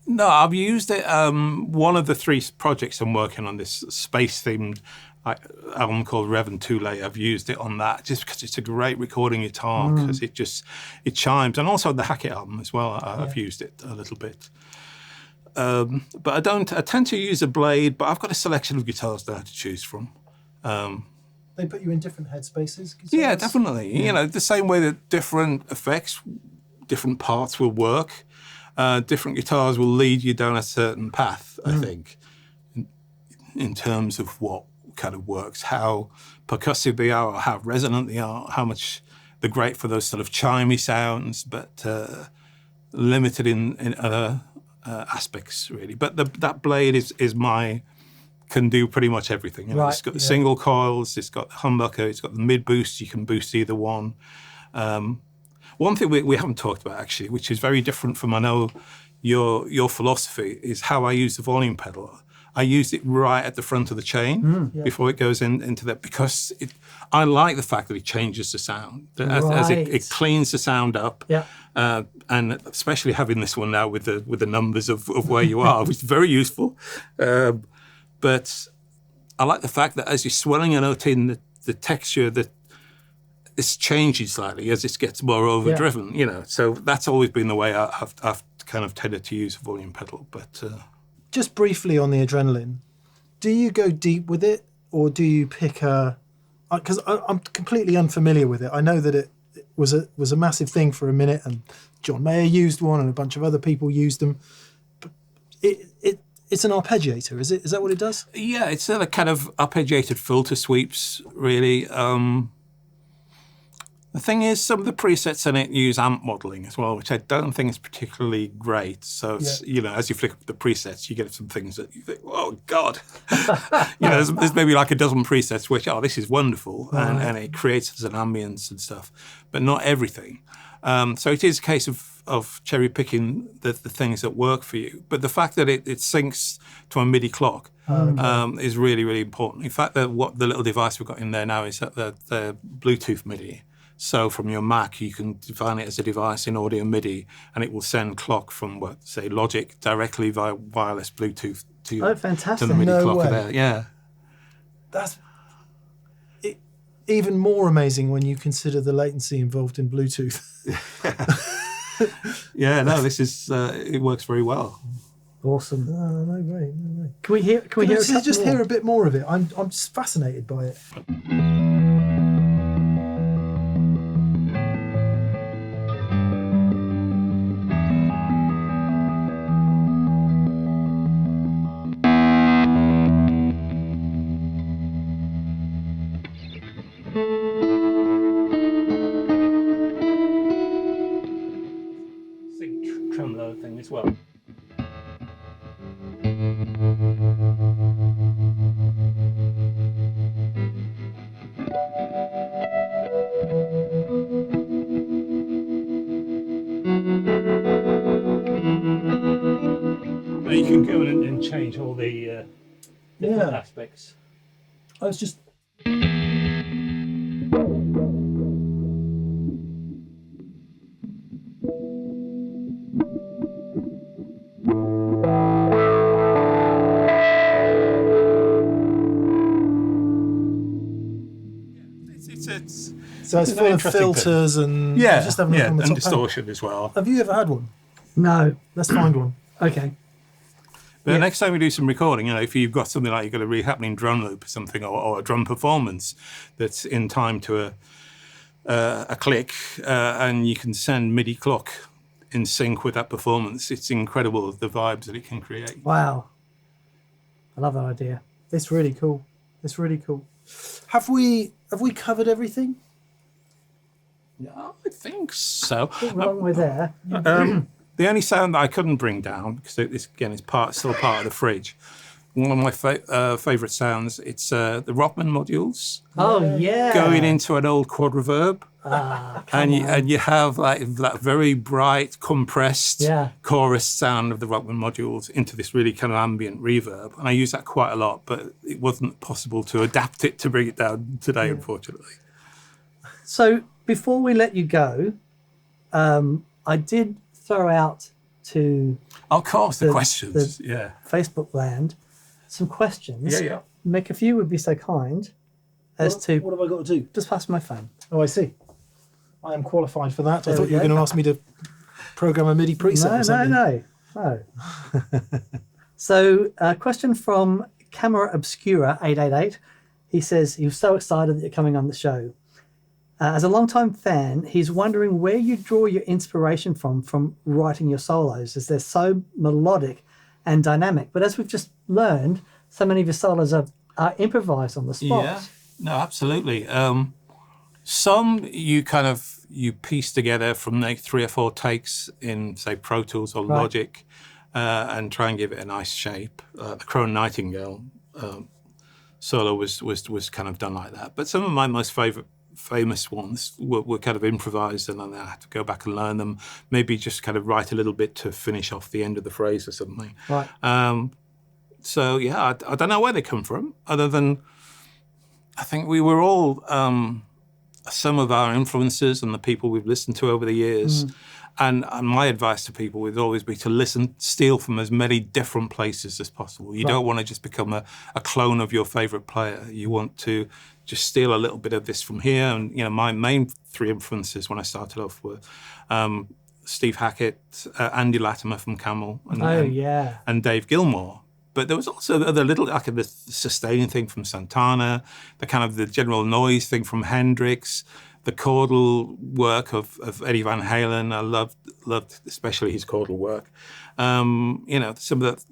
No, I've used it. One of the 3 projects I'm working on, this space-themed album called Rev and Tule, I've used it on that just because it's a great recording guitar, because it chimes. And also the Hackett album as well, I've used it a little bit. But I tend to use a Blade, but I've got a selection of guitars now to choose from. They put you in different headspaces? Guitars? Yeah, definitely. You know, the same way that different effects, different parts will work, different guitars will lead you down a certain path, I think, in terms of what kind of works, how percussive they are, or how resonant they are, how much they're great for those sort of chimey sounds, but limited in other aspects, really. But that Blade can do pretty much everything. You know, it's got the single coils, it's got the humbucker, it's got the mid boost. You can boost either one. One thing we haven't talked about actually, which is very different from I know your philosophy, is how I use the volume pedal. I use it right at the front of the chain before it goes into that, because I like the fact that it changes the sound, as it cleans the sound up. Yeah. And especially having this one now with the numbers of where you are, which is very useful. But I like the fact that as you're swelling a note in, the texture, that this changes slightly as it gets more overdriven. You know, so that's always been the way I've kind of tended to use a volume pedal. But just briefly on the Adrenalinn, do you go deep with it, or do you pick a? Because I'm completely unfamiliar with it. I know that it was a massive thing for a minute, and John Mayer used one, and a bunch of other people used them. But it's an arpeggiator, is it? Is that what it does? Yeah, it's a kind of arpeggiated filter sweeps, really. The thing is, some of the presets in it use amp modelling as well, which I don't think is particularly great. So, it's, you know, as you flick up the presets, you get some things that you think, oh, God. You know, there's maybe like a dozen presets which, oh, this is wonderful. And it creates an ambience and stuff, but not everything. So it is a case of cherry picking the things that work for you. But the fact that it syncs to a MIDI clock is really, really important. In fact, the little device we've got in there now is the Bluetooth MIDI. So from your Mac, you can define it as a device in audio MIDI, and it will send clock from, say, Logic directly via wireless Bluetooth to the MIDI clock there. Yeah. That's even more amazing when you consider the latency involved in Bluetooth. Yeah, no, this is it works very well. Awesome. No way. Can we hear hear a bit more of it? I'm just fascinated by it. Tremolo thing as well. You can go in and change all the different aspects. I was just. So it's full of filters and just having a look on the top distortion as well. Have you ever had one? No. Let's find one. Okay. But next time we do some recording, you know, if you've got something like you've got a really happening drum loop or something, or a drum performance that's in time to a click, and you can send MIDI clock in sync with that performance, it's incredible the vibes that it can create. Wow. I love that idea. It's really cool. Have we covered everything? Yeah, I think so. I think we're a long way there. The only sound that I couldn't bring down, because this again is still part of the fridge. One of my favourite sounds. It's the Rockman modules. Oh yeah. Going into an old quad reverb. and you have like that very bright, compressed chorus sound of the Rockman modules into this really kind of ambient reverb. And I use that quite a lot, but it wasn't possible to adapt it to bring it down today, unfortunately. So before we let you go, I did throw out to of course the questions, Facebook land, some questions. Yeah. Mick, if you would be so kind as to... What have I got to do? Just pass my phone. Oh, I see. I am qualified for that. I There thought we you were go. going to ask me to program a MIDI preset or something. No. So a question from Camera Obscura 888. He says he was so excited that you're coming on the show. As a longtime fan, he's wondering where you draw your inspiration from writing your solos, as they're so melodic and dynamic. But as we've just learned, so many of your solos are improvised on the spot. Yeah, no, absolutely. Some you piece together from like 3 or 4 takes in, say, Pro Tools or Logic, and try and give it a nice shape. The Crow And The Nightingale solo was kind of done like that. But some of my most famous ones were kind of improvised, and then I had to go back and learn them. Maybe just kind of write a little bit to finish off the end of the phrase or something. Right. So yeah, I don't know where they come from, other than I think we were all some of our influences and the people we've listened to over the years. And my advice to people would always be to steal from as many different places as possible. You don't want to just become a clone of your favorite player. You want to just steal a little bit of this from here. And my main 3 influences when I started off were Steve Hackett, Andy Latimer from Camel, and Dave Gilmour. But there was also other little, like the sustaining thing from Santana, the kind of the general noise thing from Hendrix, the chordal work of Eddie Van Halen. I loved especially his chordal work. Some of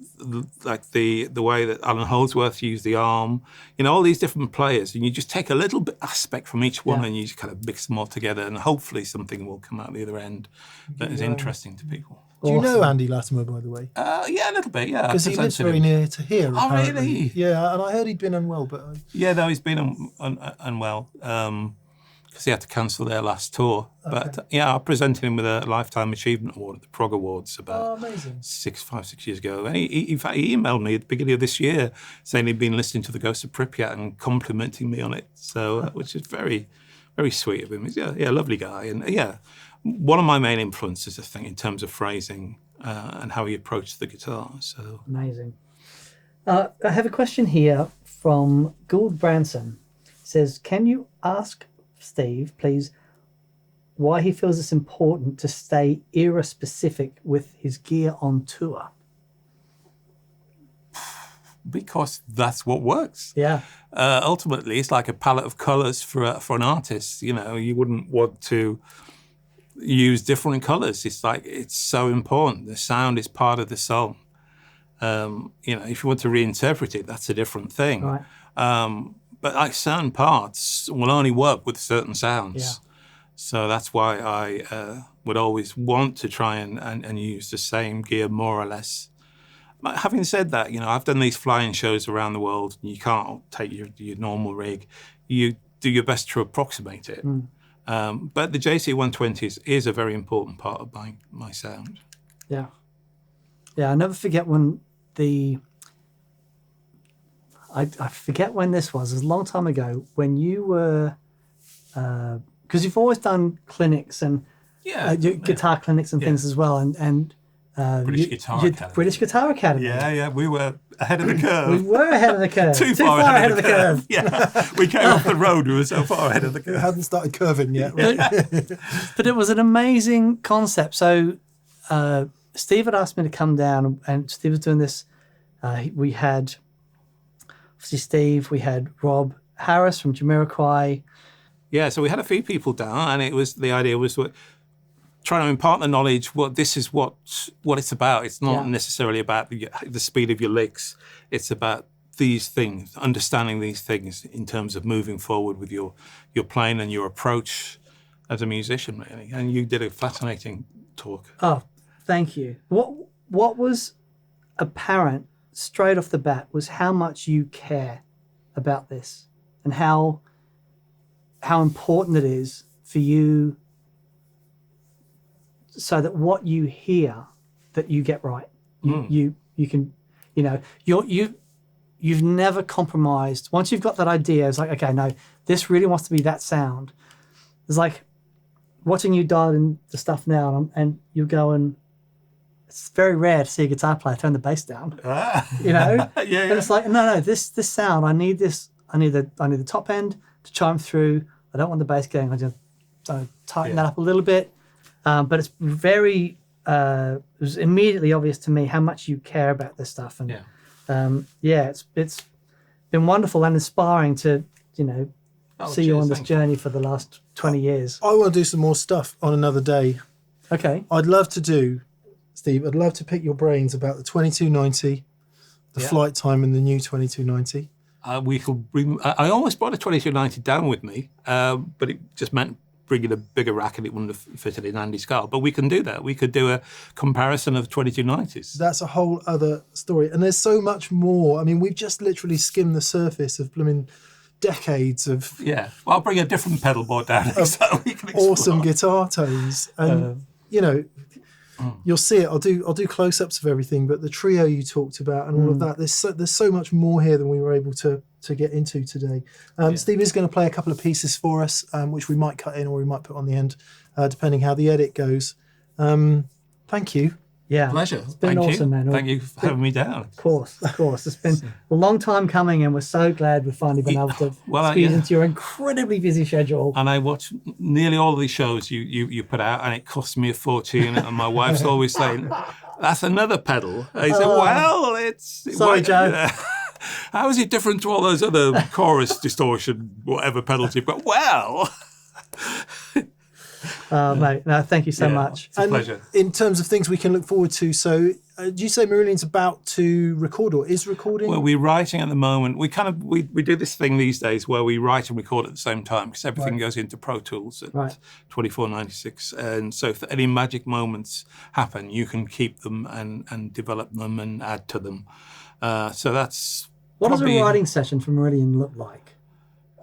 the way that Alan Holdsworth used the arm. All these different players, and you just take a little bit aspect from each one, and you just kind of mix them all together, and hopefully something will come out the other end that is interesting to people. Do you know Andy Latimer, by the way? Yeah, a little bit, yeah. Because he lives very near to here. Oh, apparently. really? Yeah, and I heard he'd been unwell, but... Yeah, no, he's been unwell because he had to cancel their last tour. Okay. But I presented him with a Lifetime Achievement Award at the Prog Awards about 5-6 years ago. And in fact, he emailed me at the beginning of this year saying he'd been listening to The Ghost of Pripyat and complimenting me on it. So, which is very, very sweet of him. He's a lovely guy. And one of my main influences, I think, in terms of phrasing and how he approached the guitar. So amazing. I have a question here from Gould Branson. It says, can you ask Steve, please, why he feels it's important to stay era-specific with his gear on tour? Because that's what works. Yeah. Ultimately, it's like a palette of colours for an artist. You wouldn't want to use different colours. It's like, it's so important. The sound is part of the song. If you want to reinterpret it, that's a different thing. Right. But like certain parts will only work with certain sounds. Yeah. So that's why I would always want to try and use the same gear more or less. But having said that, I've done these flying shows around the world, and you can't take your normal rig. You do your best to approximate it. But the JC120 is a very important part of my sound. Yeah. Yeah, I never forget when I forget when this was. It was a long time ago when you were, because you've always done clinics and guitar clinics and things as well, and British Guitar Academy. British Guitar Academy. Yeah, we were ahead of the curve. We were ahead of the curve. Too far ahead of the curve. Yeah, we came off the road. We were so far ahead of the curve. It hadn't started curving yet. Right? But it was an amazing concept. So Steve had asked me to come down, and Steve was doing this. We had obviously Steve. We had Rob Harris from Jamiroquai. Yeah, so we had a few people down, and the idea was trying to impart the knowledge. This is what it's about. It's not necessarily about the speed of your licks. It's about these things, understanding these things in terms of moving forward with your playing and your approach as a musician, really. And you did a fascinating talk. Oh, thank you. What was apparent straight off the bat was how much you care about this and how important it is for you so that what you hear, that you get right. You can, you know, you've never compromised. Once you've got that idea, it's like, okay, no, this really wants to be that sound. It's like watching you dial in the stuff now, and you're going, it's very rare to see a guitar player turn the bass down. You know? Yeah. And it's like, no, this sound, I need this, I need the top end to chime through. I don't want the bass going, I just tighten that up a little bit. But it's very, it was immediately obvious to me how much you care about this stuff. And it's been wonderful and inspiring to, you know, see you on this journey for the last 20 years. I want to do some more stuff on another day. Okay. I'd love to do, Steve, I'd love to pick your brains about the 2290, the flight time and the new 2290. We could bring. I almost brought a 2290 down with me, but it just meant bringing a bigger rack and it wouldn't have fitted in Andy's car. But we can do that. We could do a comparison of 2290s. That's a whole other story. And there's so much more. I mean, we've just literally skimmed the surface of blooming decades of... Yeah. Well, I'll bring a different pedal board down so we can explore. Awesome guitar tones. And, you know, you'll see it. I'll do close-ups of everything, but the trio you talked about and all of that, there's so much more here than we were able to get into today. Steve is going to play a couple of pieces for us, which we might cut in or we might put on the end, depending how the edit goes. Thank you. Yeah. Pleasure. It's been awesome, man. Thank you for having me down. Of course. It's been a long time coming, and we're so glad we've finally been able to squeeze into your incredibly busy schedule. And I watch nearly all of these shows you put out, and it costs me a fortune. And my wife's always saying, "That's another pedal." I say, "Well, it's sorry, Joe." How is it different to all those other chorus distortion, whatever pedals you've got? Well. Mate, no, thank you so much. It's a pleasure. In terms of things we can look forward to, so do you say Marillion's about to record or is recording? Well, we're writing at the moment. We do this thing these days where we write and record at the same time because everything goes into Pro Tools at 2496. And so if any magic moments happen, you can keep them and develop them and add to them. So that's... What does a writing session for Marillion look like?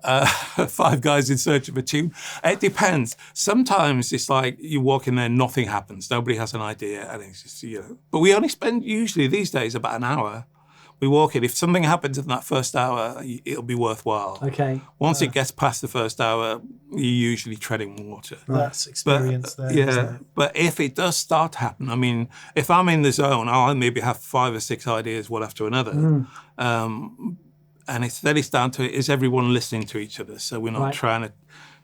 5 guys in search of a tune. It depends. Sometimes it's like you walk in there, nothing happens. Nobody has an idea, and it's just, you know. But we only spend usually these days about an hour. We walk in. If something happens in that first hour, it'll be worthwhile. Okay. Once it gets past the first hour, you're usually treading water. That's experience there. Yeah. Isn't it? But if it does start to happen, I mean, if I'm in the zone, I'll maybe have 5 or 6 ideas one after another. And then it's down to, is everyone listening to each other? So we're not trying to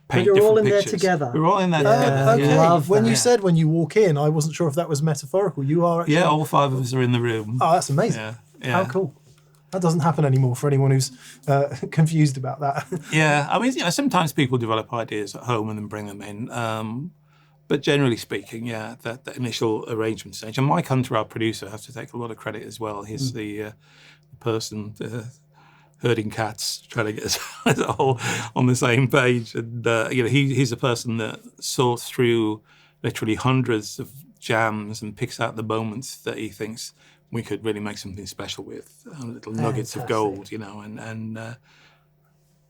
paint different pictures. But you're all in there together. We're all in there together. Okay. Love when that. you said when you walk in, I wasn't sure if that was metaphorical. You are actually... Yeah, all 5 of us are in the room. Oh, that's amazing. Yeah. How cool. That doesn't happen anymore for anyone who's confused about that. Yeah, I mean, you know, sometimes people develop ideas at home and then bring them in. But generally speaking, that initial arrangement stage. And Mike Hunter, our producer, has to take a lot of credit as well. He's the person... herding cats, trying to get us all on the same page. And, you know, he's a person that sorts through literally hundreds of jams and picks out the moments that he thinks we could really make something special with, little nuggets of gold, you know, and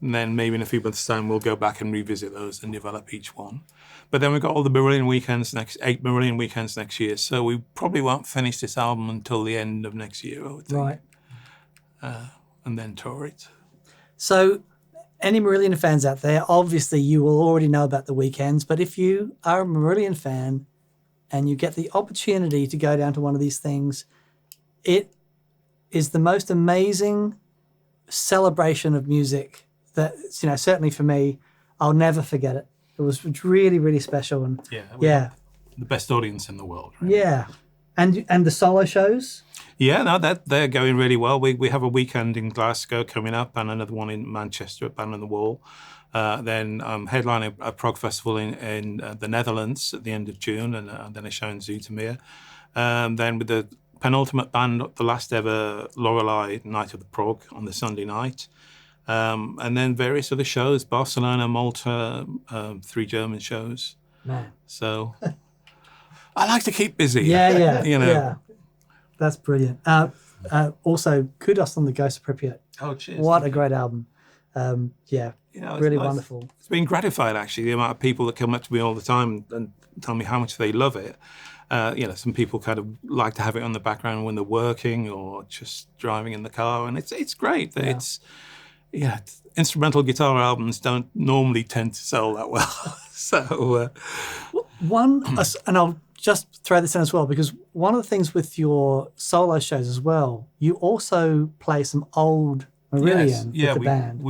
then maybe in a few months' time we'll go back and revisit those and develop each one. But then we've got all the Marillion weekends 8 Marillion weekends next year, so we probably won't finish this album until the end of next year, I would think. Right. And then tour it. So any Marillion fans out there, obviously you will already know about the weekends, but if you are a Marillion fan and you get the opportunity to go down to one of these things, it is the most amazing celebration of music that, you know, certainly for me, I'll never forget it. It was really, really special. And the best audience in the world. Right? Yeah. And the solo shows? Yeah, no, they're going really well. We have a weekend in Glasgow coming up and another one in Manchester at Band on the Wall. Then headlining a prog festival in the Netherlands at the end of June, and then a show in Zoetermeer. Then with the penultimate band, the last ever Lorelei Night of the Prog on the Sunday night. And then various other shows, Barcelona, Malta, 3 German shows. Man. So I like to keep busy. Yeah. You know. Yeah. That's brilliant. Also, kudos on the Ghost of Pripyat. Oh, cheers. What a great album. Yeah, You know, it's really nice. wonderful. It's been gratified, actually, the amount of people that come up to me all the time and tell me how much they love it. You know, some people kind of like to have it on the background when they're working or just driving in the car, and it's great. Yeah. Instrumental guitar albums don't normally tend to sell that well. So And I'll just throw this in as well, because one of the things with your solo shows as well, you also play some old Marillion with the band.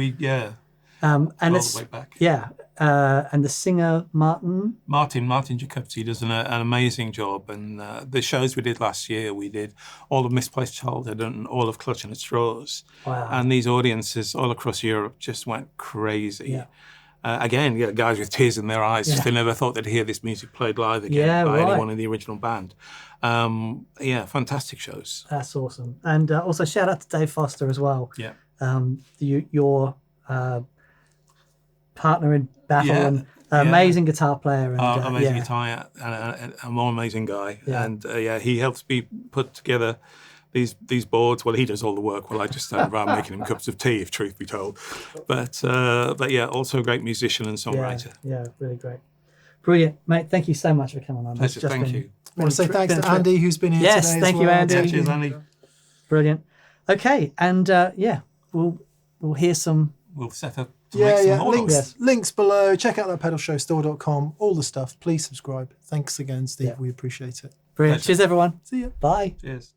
And all it's the way back. Yeah, and the singer Martin Jacobsi does an amazing job, and the shows we did last year, we did all of Misplaced Childhood and all of Clutching at Straws. Wow. And these audiences all across Europe just went crazy. Yeah. Again, guys with tears in their eyes, just they never thought they'd hear this music played live again by anyone in the original band. Fantastic shows. That's awesome. And also shout out to Dave Foster as well. Yeah. Your partner in battle and amazing guitar player. And, amazing guitar and a more amazing guy. Yeah. And he helps me put together these boards. Well, he does all the work. Well, I just stand around making him cups of tea, if truth be told. But yeah, also a great musician and songwriter. Yeah, really great. Brilliant. Mate, thank you so much for coming on. Pleasure, thank you. I want to say thanks to Andy, who's been here today. Yes, thank you, Andy. Yeah, cheers, Andy. Brilliant. Okay, and we'll hear some. We'll set up to make some more noise. Links below. Check out that pedalshowstore.com. All the stuff. Please subscribe. Thanks again, Steve. We appreciate it. Brilliant. Pleasure. Cheers, everyone. See ya. Bye. Cheers.